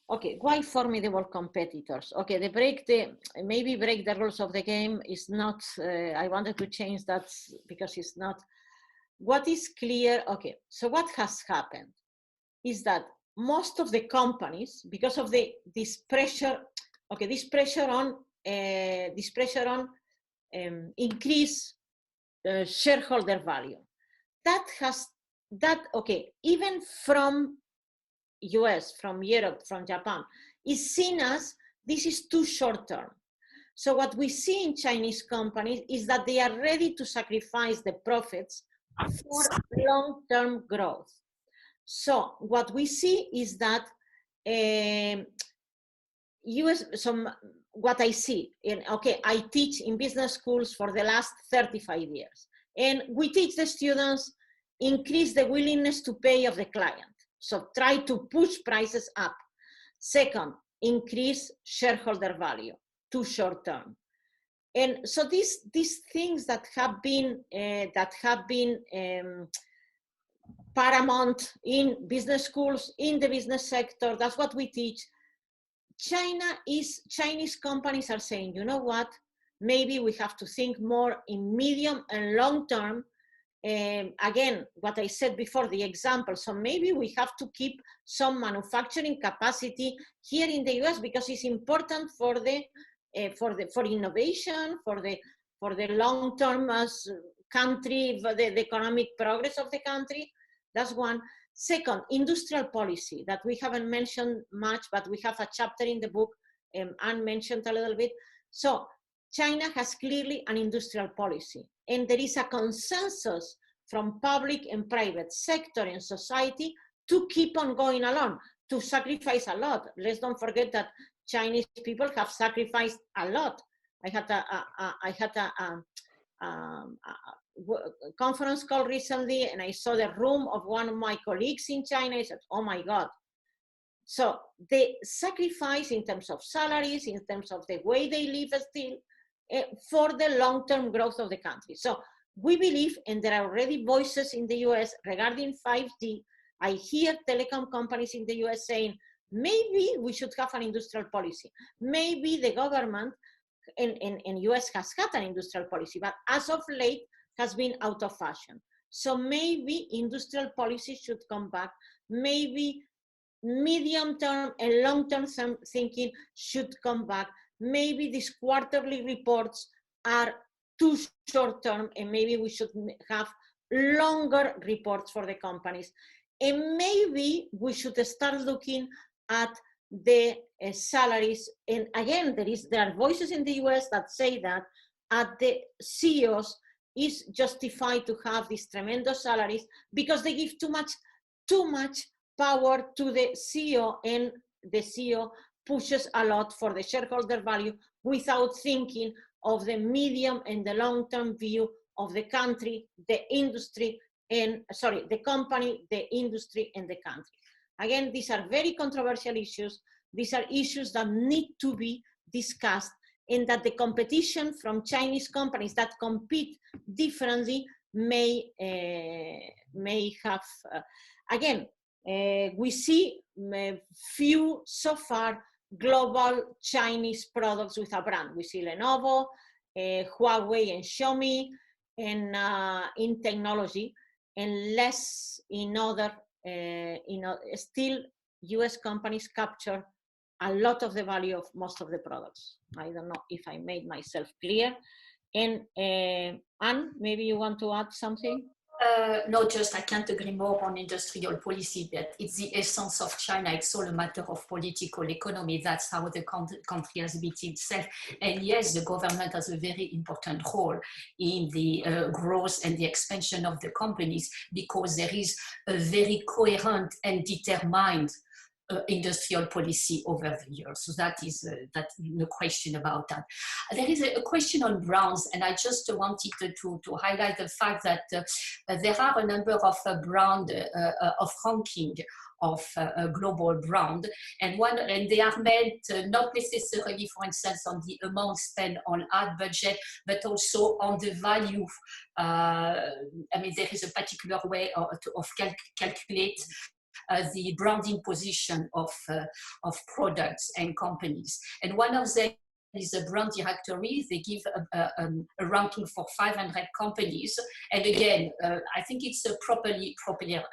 [SPEAKER 3] okay, why formidable competitors? Okay, maybe break the rules of the game is not, I wanted to change that because it's not. What is clear, okay, so what has happened is that most of the companies, because of this pressure on increase shareholder value, even from US, from Europe, from Japan, is seen as this is too short term. So what we see in Chinese companies is that they are ready to sacrifice the profits for long-term growth. So what we see is that what I see, I teach in business schools for the last 35 years. And we teach the students, increase the willingness to pay of the client. So try to push prices up. Second, increase shareholder value, too short term. And so these things that have been paramount in business schools, in the business sector, that's what we teach. Chinese companies are saying, you know what, maybe we have to think more in medium and long term. Again, what I said before, the example. So maybe we have to keep some manufacturing capacity here in the US because it's important for innovation, for the long-term country, the economic progress of the country. That's one. Second, industrial policy that we haven't mentioned much, but we have a chapter in the book and mentioned a little bit. So China has clearly an industrial policy, and there is a consensus from public and private sector and society to keep on going along, to sacrifice a lot. Let's don't forget that Chinese people have sacrificed a lot. I had a conference call recently, and I saw the room of one of my colleagues in China. I said, oh my God. So the sacrifice in terms of salaries, in terms of the way they live still, for the long-term growth of the country. So we believe, and there are already voices in the US regarding 5G. I hear telecom companies in the US saying, maybe we should have an industrial policy. Maybe the government in US has had an industrial policy, but as of late has been out of fashion. So maybe industrial policy should come back. Maybe medium-term and long-term thinking should come back. Maybe these quarterly reports are too short-term, and maybe we should have longer reports for the companies. And maybe we should start looking at the salaries. And again, there are voices in the US that say that at the CEOs is justified to have these tremendous salaries because they give too much power to the CEO, and the CEO pushes a lot for the shareholder value without thinking of the medium and the long-term view of the country, the industry, and the company, the industry, and the country. Again, these are very controversial issues. These are issues that need to be discussed, and that the competition from Chinese companies that compete differently may have, again, we see few so far global Chinese products with a brand. We see Lenovo, Huawei, and Xiaomi, and in technology, and less in other. Still, U.S. companies capture a lot of the value of most of the products. I don't know if I made myself clear. And Anne, maybe you want to add something?
[SPEAKER 4] No, just I can't agree more on industrial policy, that it's the essence of China. It's all a matter of political economy. That's how the country has built itself. And yes, the government has a very important role in the growth and the expansion of the companies, because there is a very coherent and determined industrial policy over the years. So that's no question about that. There is a question on brands, and I just wanted to highlight the fact that there are a number of brand of ranking of a global brand, and they are meant not necessarily, for instance, on the amount spent on ad budget, but also on the value. I mean, there is a particular way of calculate the branding position of products and companies. And one of them is a brand directory. They give a ranking for 500 companies. And again, I think it's properly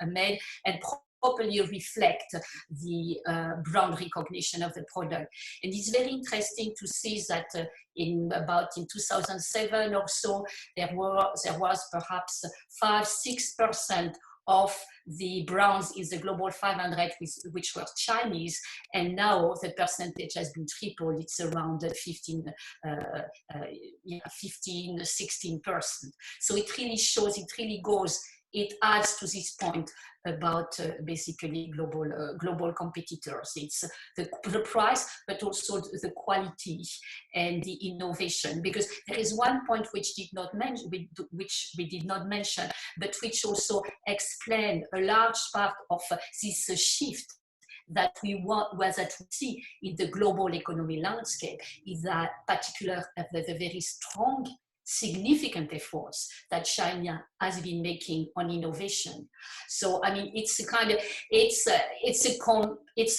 [SPEAKER 4] made and properly reflect the brand recognition of the product. And it's very interesting to see that in 2007 or so, there was perhaps 5-6% of the brands in the global 500 which were Chinese, and now the percentage has been tripled. It's around 15-16%. So it really shows, it really goes, it adds to this point about basically global competitors. It's the price, but also the quality and the innovation. Because there is one point which we did not mention, but which also explained a large part of this shift that we see in the global economy landscape, is that particular the very strong significant efforts that China has been making on innovation. So, I mean, it's a kind of, it's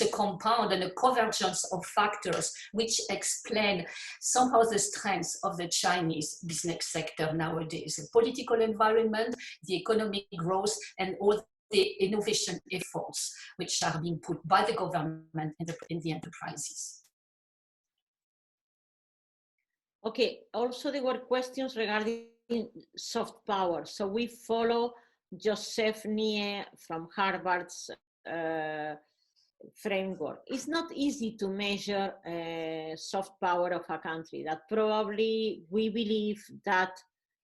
[SPEAKER 4] a compound and a convergence of factors which explain somehow the strengths of the Chinese business sector nowadays: the political environment, the economic growth, and all the innovation efforts which are being put by the government in the enterprises.
[SPEAKER 3] Okay, also there were questions regarding soft power. So we follow Joseph Nye from Harvard's framework. It's not easy to measure soft power of a country. That probably we believe that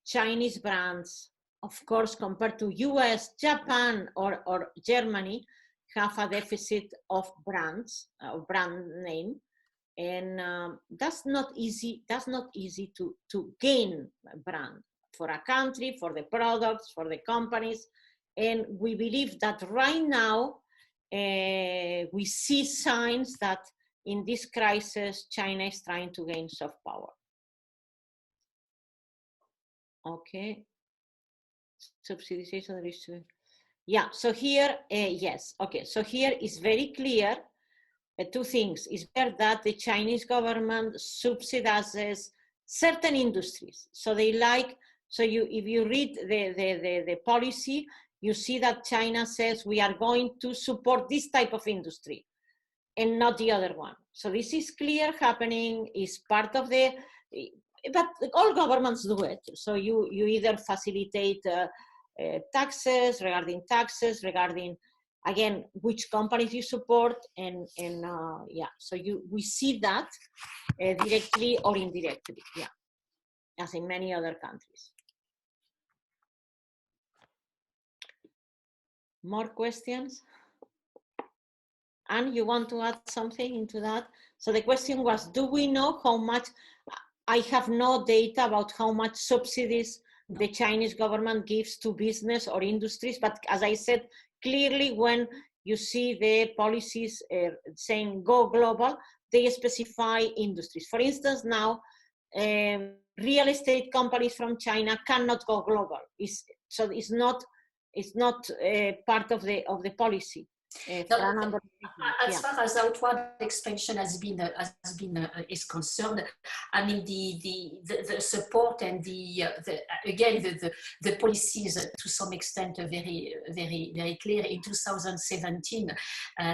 [SPEAKER 3] Chinese brands, of course, compared to US, Japan, or Germany, have a deficit of brands, brand name. And that's not easy. That's not easy to gain a brand for a country, for the products, for the companies. And we believe that right now we see signs that in this crisis, China is trying to gain soft power. Okay. Subsidization issue. Yeah. So here, yes. Okay. So here is very clear. Two things. It's clear that the Chinese government subsidizes certain industries. So they like, so if you read the policy, you see that China says we are going to support this type of industry and not the other one. So this is clear happening, is part of the, but all governments do it. So you either facilitate taxes, regarding again, which companies you support, and yeah, so we see that directly or indirectly, yeah, as in many other countries. More questions? Anne, you want to add something into that? So the question was, do we know how much? I have no data about how much subsidies the Chinese government gives to business or industries, but as I said, clearly, when you see the policies saying go global, they specify industries. For instance, now real estate companies from China cannot go global. So it's not part of the policy.
[SPEAKER 4] As far as outward expansion is concerned, I mean the support and the policies to some extent are very clear. In 2017,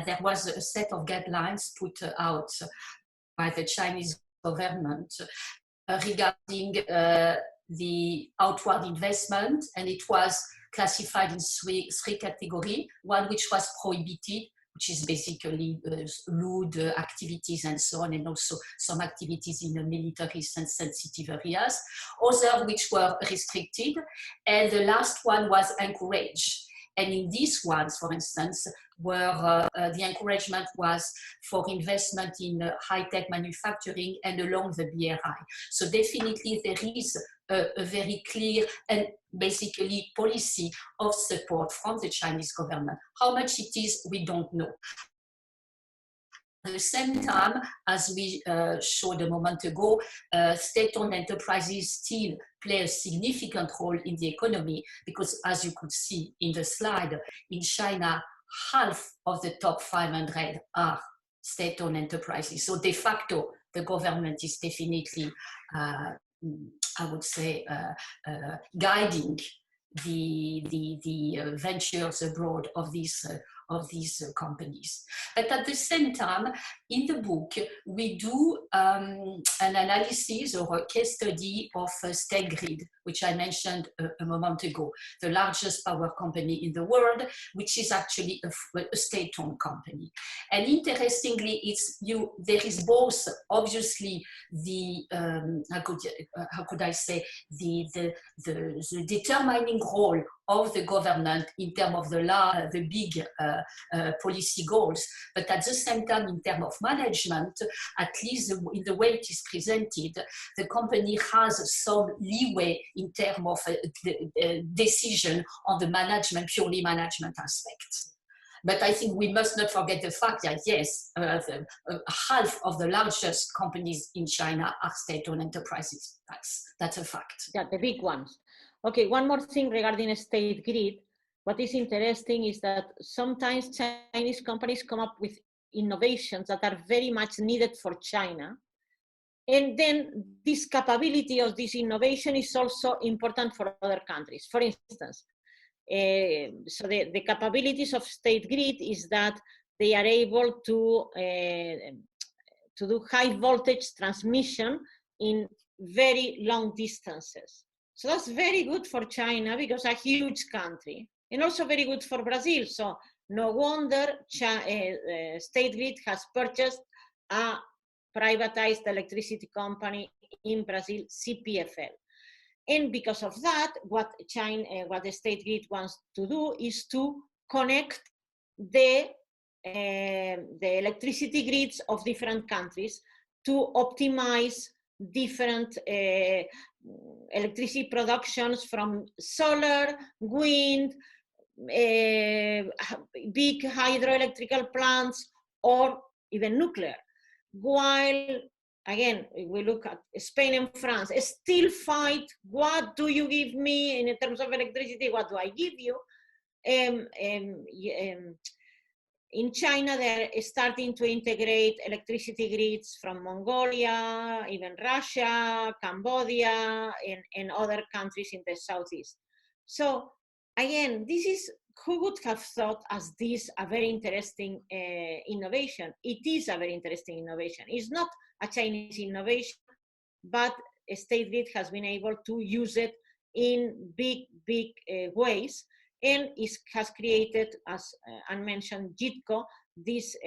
[SPEAKER 4] there was a set of guidelines put out by the Chinese government regarding the outward investment, and it was classified in three categories. One which was prohibited, which is basically lewd activities and so on, and also some activities in the military and sensitive areas. Others which were restricted, and the last one was encouraged. And in these ones, for instance, where the encouragement was for investment in high-tech manufacturing and along the BRI. So definitely there is a very clear and basically policy of support from the Chinese government. How much it is, we don't know. At the same time, as we showed a moment ago, state-owned enterprises still play a significant role in the economy, because as you could see in the slide, in China, half of the top 500 are state-owned enterprises. So de facto, the government is definitely, I would say, guiding the ventures abroad of these companies. But at the same time, in the book, we do an analysis or a case study of State Grid, which I mentioned a moment ago, the largest power company in the world, which is actually a state-owned company. And interestingly, there is both obviously the how could I say, the determining role of the government in terms of the big policy goals, but at the same time, in terms of management, at least in the way it is presented, the company has some leeway in terms of the decision on the management, purely management aspects. But I think we must not forget the fact that, yes, half of the largest companies in China are state-owned enterprises. That's a fact.
[SPEAKER 3] Yeah, the big ones. Okay, one more thing regarding state grid. What is interesting is that sometimes Chinese companies come up with innovations that are very much needed for China. And then this capability of this innovation is also important for other countries. For instance, so the capabilities of state grid is that they are able to do high voltage transmission in very long distances. So that's very good for China because a huge country, and also very good for Brazil. So no wonder State Grid has purchased a privatized electricity company in Brazil, CPFL. And because of that, what the State Grid wants to do is to connect the electricity grids of different countries to optimize different electricity productions from solar, wind, big hydroelectrical plants, or even nuclear. While, again, we look at Spain and France, still fight, what do you give me in terms of electricity, what do I give you? In China, they're starting to integrate electricity grids from Mongolia, even Russia, Cambodia, and other countries in the Southeast. So again, this is, who would have thought as this a very interesting innovation? It is a very interesting innovation. It's not a Chinese innovation, but State Grid has been able to use it in big ways. And it has created, as Anne mentioned, JITCO, this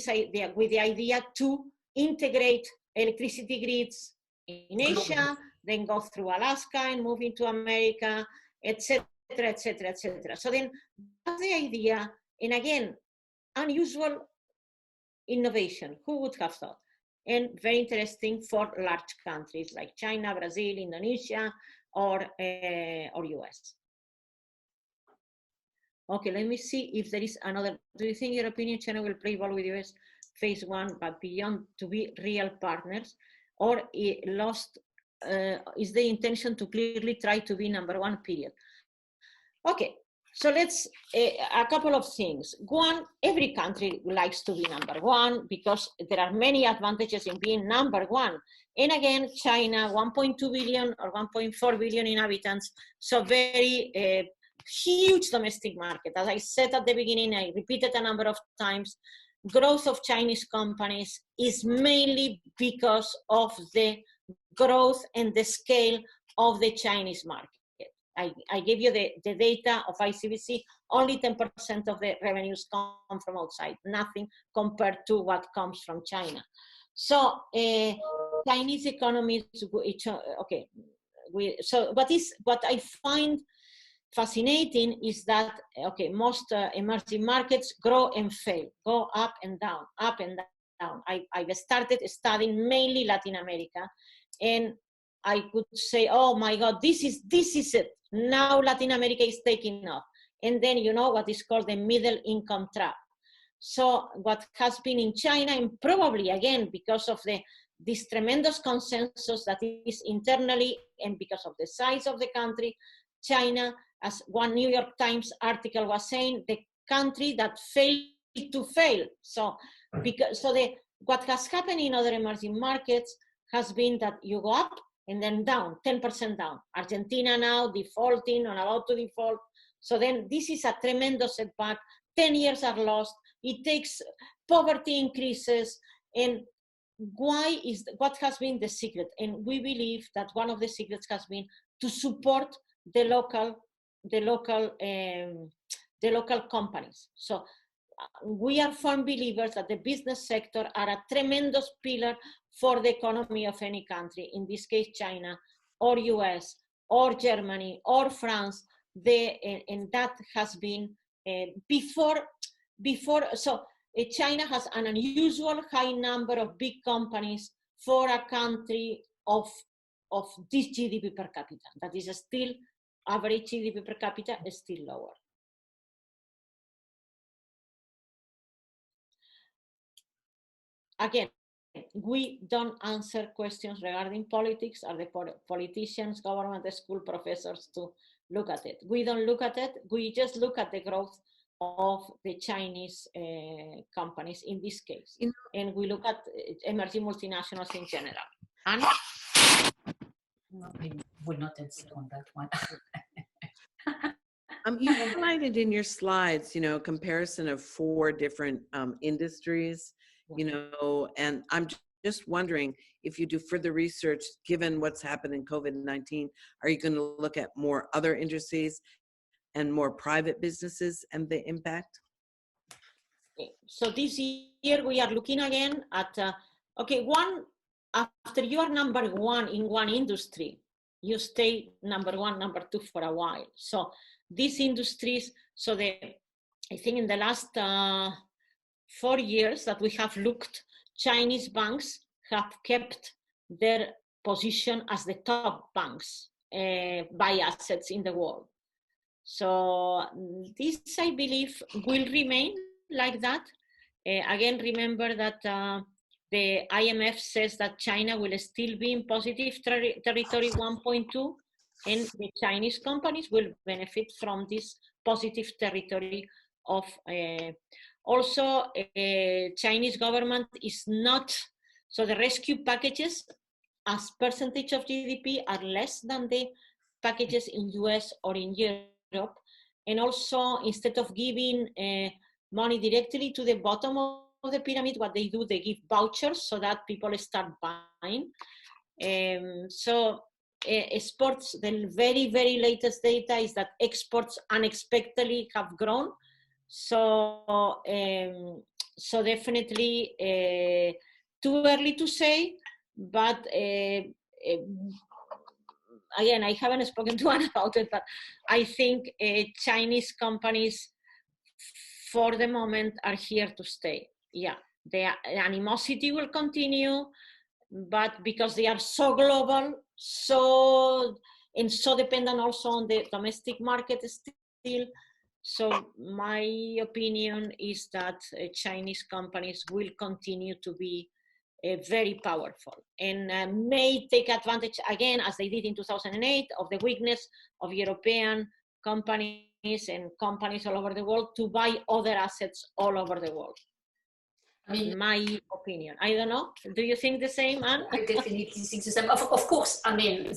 [SPEAKER 3] idea, with the idea to integrate electricity grids in Asia, then go through Alaska and move into America, etc., etc., etc. So then that's the idea, and again, unusual innovation. Who would have thought? And very interesting for large countries like China, Brazil, Indonesia, or US. Okay, let me see if there is another. Do you think European China will play ball with US phase one, but beyond to be real partners? Or is the intention to clearly try to be number one, period? Okay, so let's, a couple of things. One, every country likes to be number one because there are many advantages in being number one. And again, China, 1.2 billion or 1.4 billion inhabitants, so very huge domestic market. As I said at the beginning, I repeated a number of times, growth of Chinese companies is mainly because of the growth and the scale of the Chinese market. I gave you the data of ICBC, only 10% of the revenues come from outside, nothing compared to what comes from China. So Chinese economies, okay. So what I find fascinating is that, okay, most emerging markets grow and fail, go up and down, up and down. I've started studying mainly Latin America, and I could say, oh my God, this is it. Now Latin America is taking off. And then you know what is called the middle income trap. So what has been in China, and probably again, because of this tremendous consensus that is internally and because of the size of the country, China, as one New York Times article was saying, the country that failed to fail. So what has happened in other emerging markets has been that you go up and then down, 10% down. Argentina now defaulting or about to default. So then this is a tremendous setback. 10 years are lost. It takes, poverty increases. And what has been the secret? And we believe that one of the secrets has been to support the local companies. So we are firm believers that the business sector are a tremendous pillar for the economy of any country, in this case China or US or Germany or France, and that has been before, so China has an unusual high number of big companies for a country of this GDP per capita. That is still, average GDP per capita is still lower. again, we don't answer questions regarding politics or the politicians, government, school professors to look at it. We don't look at it. We just look at the growth of the Chinese companies in this case. And we look at emerging multinationals in general. And
[SPEAKER 4] I would not answer on that one.
[SPEAKER 2] You highlighted in your slides, you know, a comparison of 4 different industries, you know, and I'm just wondering if you do further research, given what's happened in COVID-19, are you going to look at more other industries and more private businesses and the impact?
[SPEAKER 3] So this year we are looking again at, okay, after you are number 1 in one industry, you stay number 1, number 2 for a while. So these industries, I think in the last 4 years that we have looked, Chinese banks have kept their position as the top banks by assets in the world. So this, I believe, will remain like that. Again, remember that the IMF says that China will still be in positive territory 1.2, and the Chinese companies will benefit from this positive territory of also Chinese government is not, so the rescue packages as percentage of GDP are less than the packages in US or in Europe. And also, instead of giving money directly to the bottom of the pyramid, what they do, they give vouchers so that people start buying. Exports, the very, very latest data is that exports unexpectedly have grown. So, so definitely too early to say, but again, I haven't spoken to Anne about it, but I think Chinese companies for the moment are here to stay. Yeah, the animosity will continue, but because they are so global, so dependent also on the domestic market still. So my opinion is that Chinese companies will continue to be very powerful and may take advantage again, as they did in 2008, of the weakness of European companies and companies all over the world to buy other assets all over the world. I mean, my opinion. I don't know. Do you think the same, Anne?
[SPEAKER 4] I definitely think the same. Of course, I mean,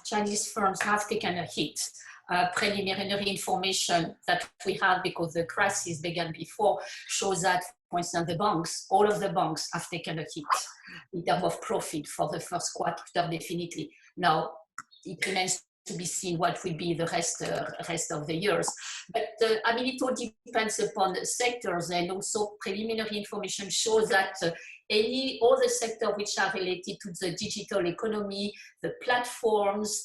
[SPEAKER 4] Chinese firms have taken a hit. Preliminary information that we have, because the crisis began before, shows that, for instance, the banks, all of the banks have taken a hit in terms of profit for the first quarter, definitely. Now, it remains to be seen what will be the rest of the years. But I mean, it all depends upon the sectors, and also preliminary information shows that all the sectors which are related to the digital economy, the platforms,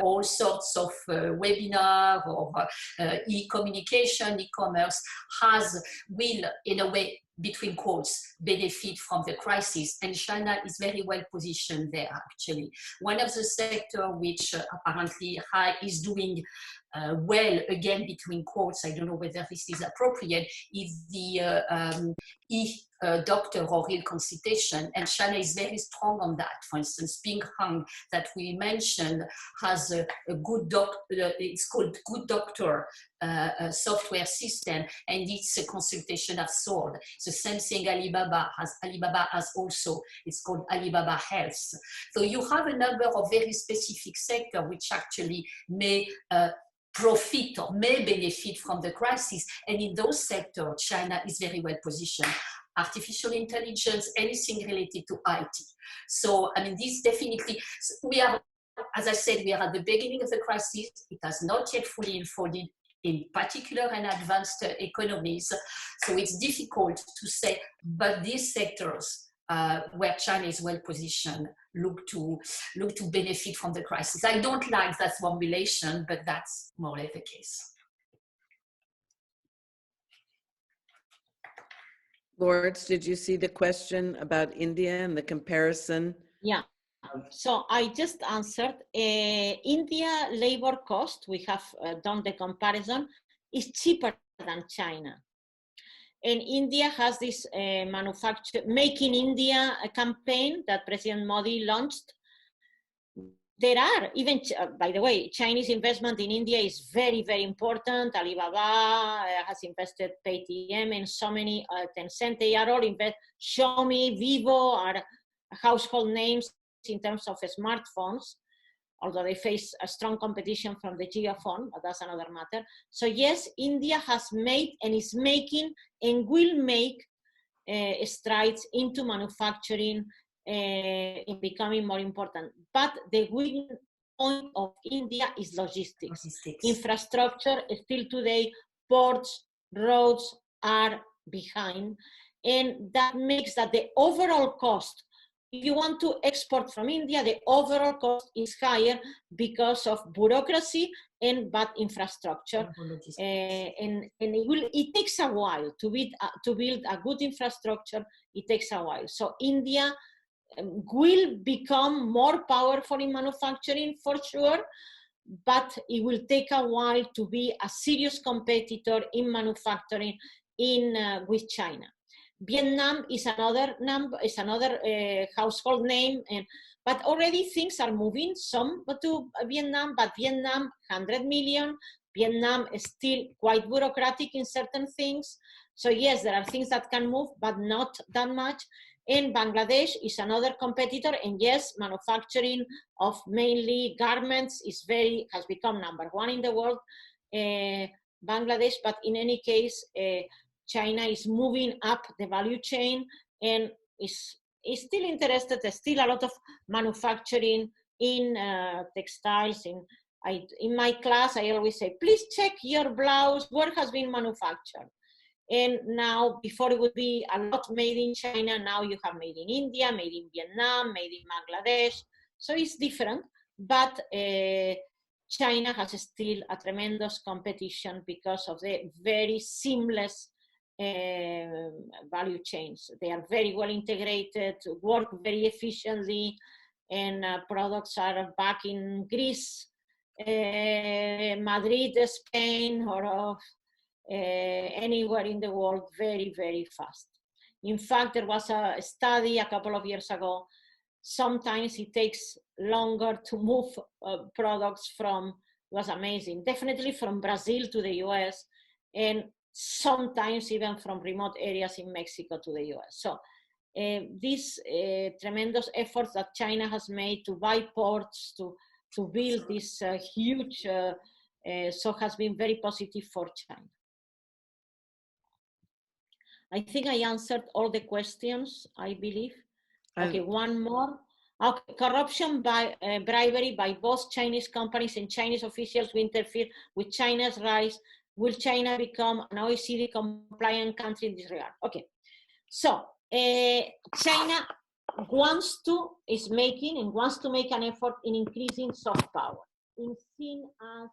[SPEAKER 4] all sorts of webinar or e-communication, e-commerce will, in a way, between quotes, benefit from the crisis. And China is very well positioned there, actually. One of the sectors which apparently is doing well, again, between quotes, I don't know whether this is appropriate, is the doctor or real consultation, and China is very strong on that. For instance, Pinghang that we mentioned has a good doctor, it's called Good Doctor software system, and it's a consultation of sword. It's the same thing Alibaba has also, it's called Alibaba Health. So you have a number of very specific sectors which actually may profit or may benefit from the crisis, and in those sectors, China is very well positioned. Artificial intelligence, anything related to IT. So, I mean, this definitely, we are, as I said, we are at the beginning of the crisis. It has not yet fully unfolded, in particular in advanced economies. So it's difficult to say, but these sectors where China is well positioned look to benefit from the crisis. I don't like that formulation, but that's more or less the case.
[SPEAKER 2] Lourdes, did you see the question about India and the comparison?
[SPEAKER 3] Yeah, so I just answered. India labor cost, we have done the comparison, is cheaper than China. And India has this Make in India campaign that President Modi launched. There are even, by the way, Chinese investment in India is very, very important. Alibaba has invested, Paytm, and so many, Tencent, they are all Xiaomi, Vivo are household names in terms of smartphones, although they face a strong competition from the gigaphone, but that's another matter. So yes, India has made and is making and will make strides into manufacturing in becoming more important. But the weak point of India is logistics. Infrastructure is still today, ports, roads are behind, and that makes that the overall cost, if you want to export from India, the overall cost is higher because of bureaucracy and bad infrastructure. And it takes a while to build a good infrastructure. It takes a while. So India will become more powerful in manufacturing for sure, but it will take a while to be a serious competitor in manufacturing with China. Vietnam is another household name, but already things are moving some to Vietnam, but Vietnam, 100 million, Vietnam is still quite bureaucratic in certain things. So yes, there are things that can move, but not that much. And Bangladesh is another competitor, and yes, manufacturing of mainly garments has become #1 in the world, Bangladesh, but in any case, China is moving up the value chain and is still interested. There's still a lot of manufacturing in textiles. In my class, I always say, please check your blouse, where has been manufactured. And now, before it would be a lot made in China, now you have made in India, made in Vietnam, made in Bangladesh. So it's different, but China has still a tremendous competition because of the very seamless value chains. They are very well integrated, work very efficiently, and products are back in Greece, Madrid, Spain, or anywhere in the world very, very fast. In fact, there was a study a couple of years ago. Sometimes it takes longer to move products from, it was amazing, definitely from Brazil to the US, and sometimes even from remote areas in Mexico to the US. So these tremendous efforts that China has made to buy ports, to build this huge, so has been very positive for China. I think I answered all the questions, I believe. Okay, one more. Okay, corruption by bribery by both Chinese companies and Chinese officials will interfere with China's rise. Will China become an OECD compliant country in this regard? Okay, so China is making and wants to make an effort in increasing soft power. In seen as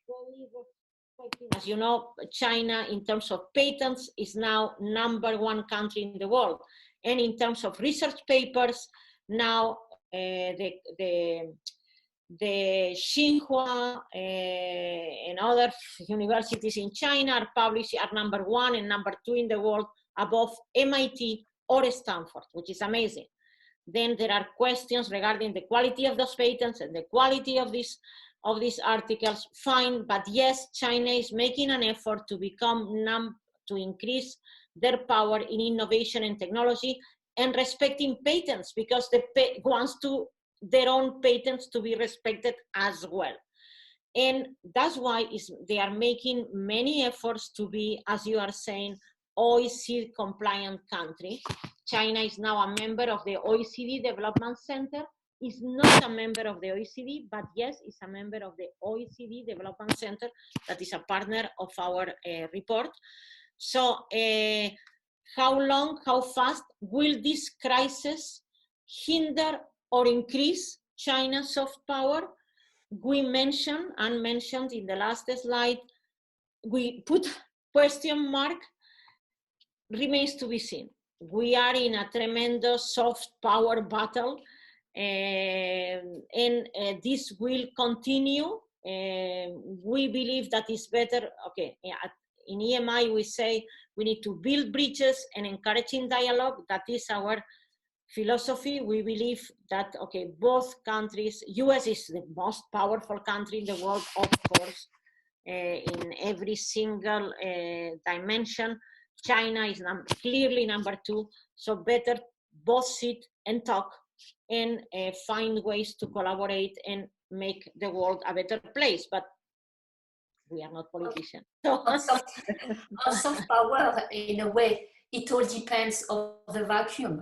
[SPEAKER 3] very respecting, as you know, China in terms of patents is now #1 country in the world, and in terms of research papers, now the Tsinghua and other universities in China are #1 and #2 in the world, above MIT or Stanford, which is amazing. Then there are questions regarding the quality of those patents and the quality of these articles. Fine, but yes, China is making an effort to to increase their power in innovation and technology and respecting patents, because they wants their own patents to be respected as well. And that's why they are making many efforts to be, as you are saying, OECD compliant country. China is now a member of the OECD Development Center. Is not a member of the OECD, but yes, is a member of the OECD Development Center that is a partner of our report. So how fast will this crisis hinder or increase China's soft power? We mentioned, unmentioned in the last slide, we put question mark, remains to be seen. We are in a tremendous soft power battle, and this will continue. We believe that it's better, okay, in EMI, we say we need to build bridges and encouraging dialogue. That is our philosophy. We believe that, okay, both countries, US is the most powerful country in the world, of course, in every single dimension. China is clearly number 2, so better both sit and talk and find ways to collaborate and make the world a better place. But we are not politicians. So
[SPEAKER 4] on soft power, in a way, it all depends on the vacuum.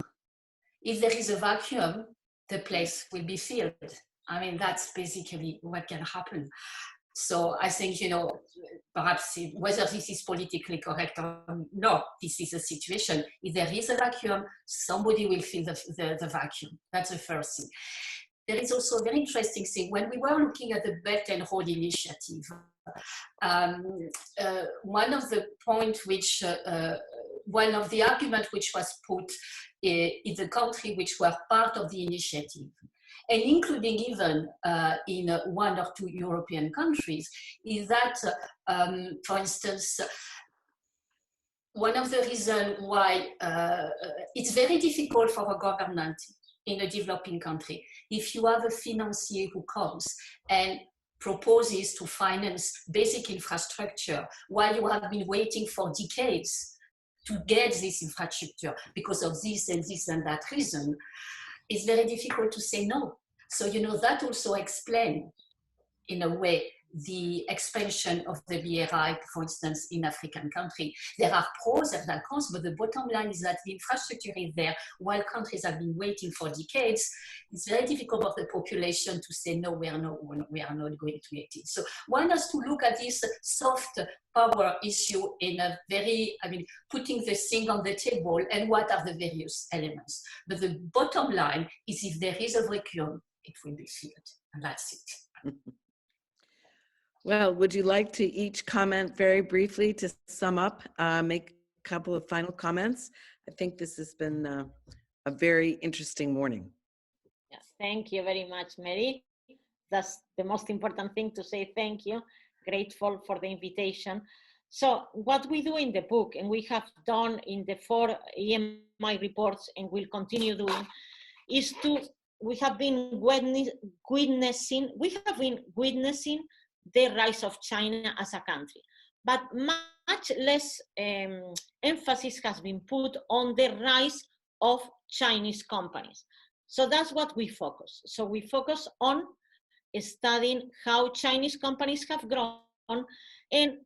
[SPEAKER 4] If there is a vacuum, the place will be filled. I mean, that's basically what can happen. So I think, you know, perhaps whether this is politically correct or not, this is a situation. If there is a vacuum, somebody will fill the vacuum. That's the first thing. There is also a very interesting thing. When we were looking at the Belt and Road Initiative, one of the points which, one of the arguments which was put in the country which were part of the initiative, and including even in 1 or 2 European countries, is that, for instance, one of the reasons why it's very difficult for a government in a developing country, if you have a financier who comes and proposes to finance basic infrastructure while you have been waiting for decades to get this infrastructure because of this and that reason, it's very difficult to say no. So, you know, that also explains, in a way, the expansion of the BRI, for instance, in African countries. There are pros and cons, but the bottom line is that the infrastructure is there while countries have been waiting for decades. It's very difficult for the population to say, no, we are not going to get it. So one has to look at this soft power issue in a very, I mean, putting the thing on the table and what are the various elements. But the bottom line is if there is a vacuum, it will be filled, and that's it.
[SPEAKER 2] Well, would you like to each comment very briefly to sum up, make a couple of final comments? I think this has been a very interesting morning.
[SPEAKER 3] Yeah, thank you very much, Mary. That's the most important thing, to say thank you. Grateful for the invitation. So what we do in the book, and we have done in the 4 EMI reports and will continue doing, is we have been witnessing the rise of China as a country, but much less emphasis has been put on the rise of Chinese companies. So that's what we focus. So we focus on studying how Chinese companies have grown, and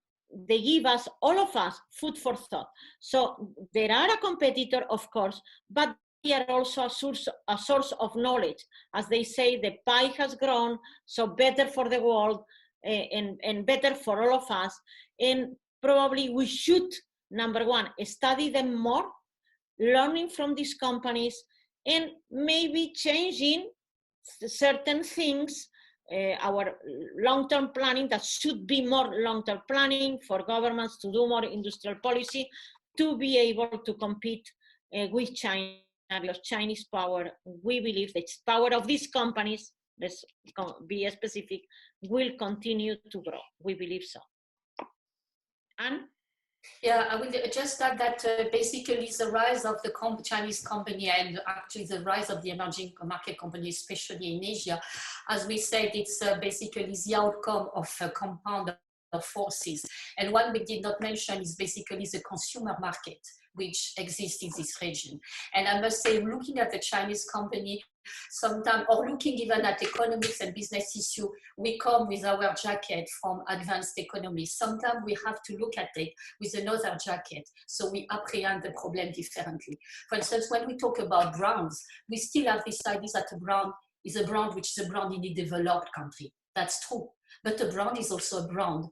[SPEAKER 3] they give us, all of us, food for thought. So there are a competitor, of course, but they are also a source of knowledge. As they say, the pie has grown, so better for the world, and better for all of us. And probably we should, number 1, study them more, learning from these companies, and maybe changing certain things, our long-term planning, that should be more long-term planning for governments to do more industrial policy to be able to compete with China, because Chinese power, we believe the power of these companies, let's be specific, will continue to grow. We believe so. And
[SPEAKER 4] yeah, I will just add that basically the rise of the Chinese company, and actually the rise of the emerging market company, especially in Asia, as we said, it's basically the outcome of a compound of forces. And one we did not mention is basically the consumer market, which exists in this region. And I must say, looking at the Chinese company, sometimes, or looking even at economics and business issue, we come with our jacket from advanced economy. Sometimes we have to look at it with another jacket, so we apprehend the problem differently. For instance, when we talk about brands, we still have this idea that a brand is a brand which is a brand in a developed country. That's true, but a brand is also a brand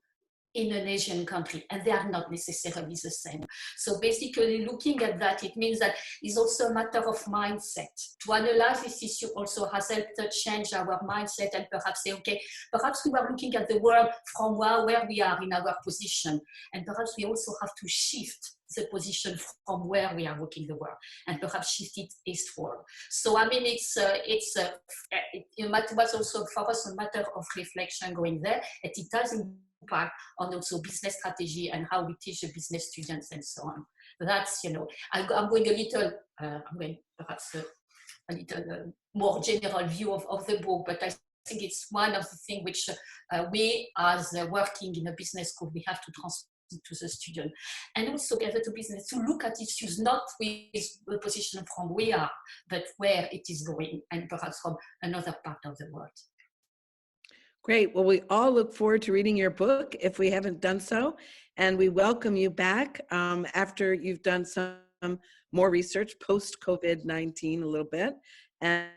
[SPEAKER 4] in an Asian country, and they are not necessarily the same. So basically looking at that, it means that it's also a matter of mindset. To analyze this issue also has helped to change our mindset and perhaps say, okay, perhaps we were looking at the world from where we are in our position, and perhaps we also have to shift the position from where we are looking the world, and perhaps shift it eastward. So I mean, it was also for us a matter of reflection going there, and it has impact on also business strategy and how we teach the business students and so on. That's, you know, I'm going a little, I'm going perhaps a little more general view of the book, but I think it's one of the things which we as working in a business school, we have to transfer to the student, and also gather to business to look at issues not with the position from we are, but where it is going, and perhaps from another part of the world.
[SPEAKER 2] Great. Well, we all look forward to reading your book if we haven't done so, and we welcome you back after you've done some more research post-COVID-19 a little bit, and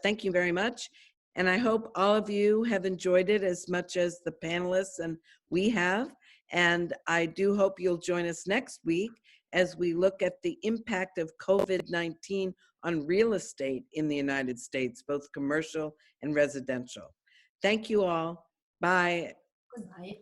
[SPEAKER 2] thank you very much. And I hope all of you have enjoyed it as much as the panelists and we have. And I do hope you'll join us next week as we look at the impact of COVID-19 on real estate in the United States, both commercial and residential. Thank you all. Bye.
[SPEAKER 4] Good night.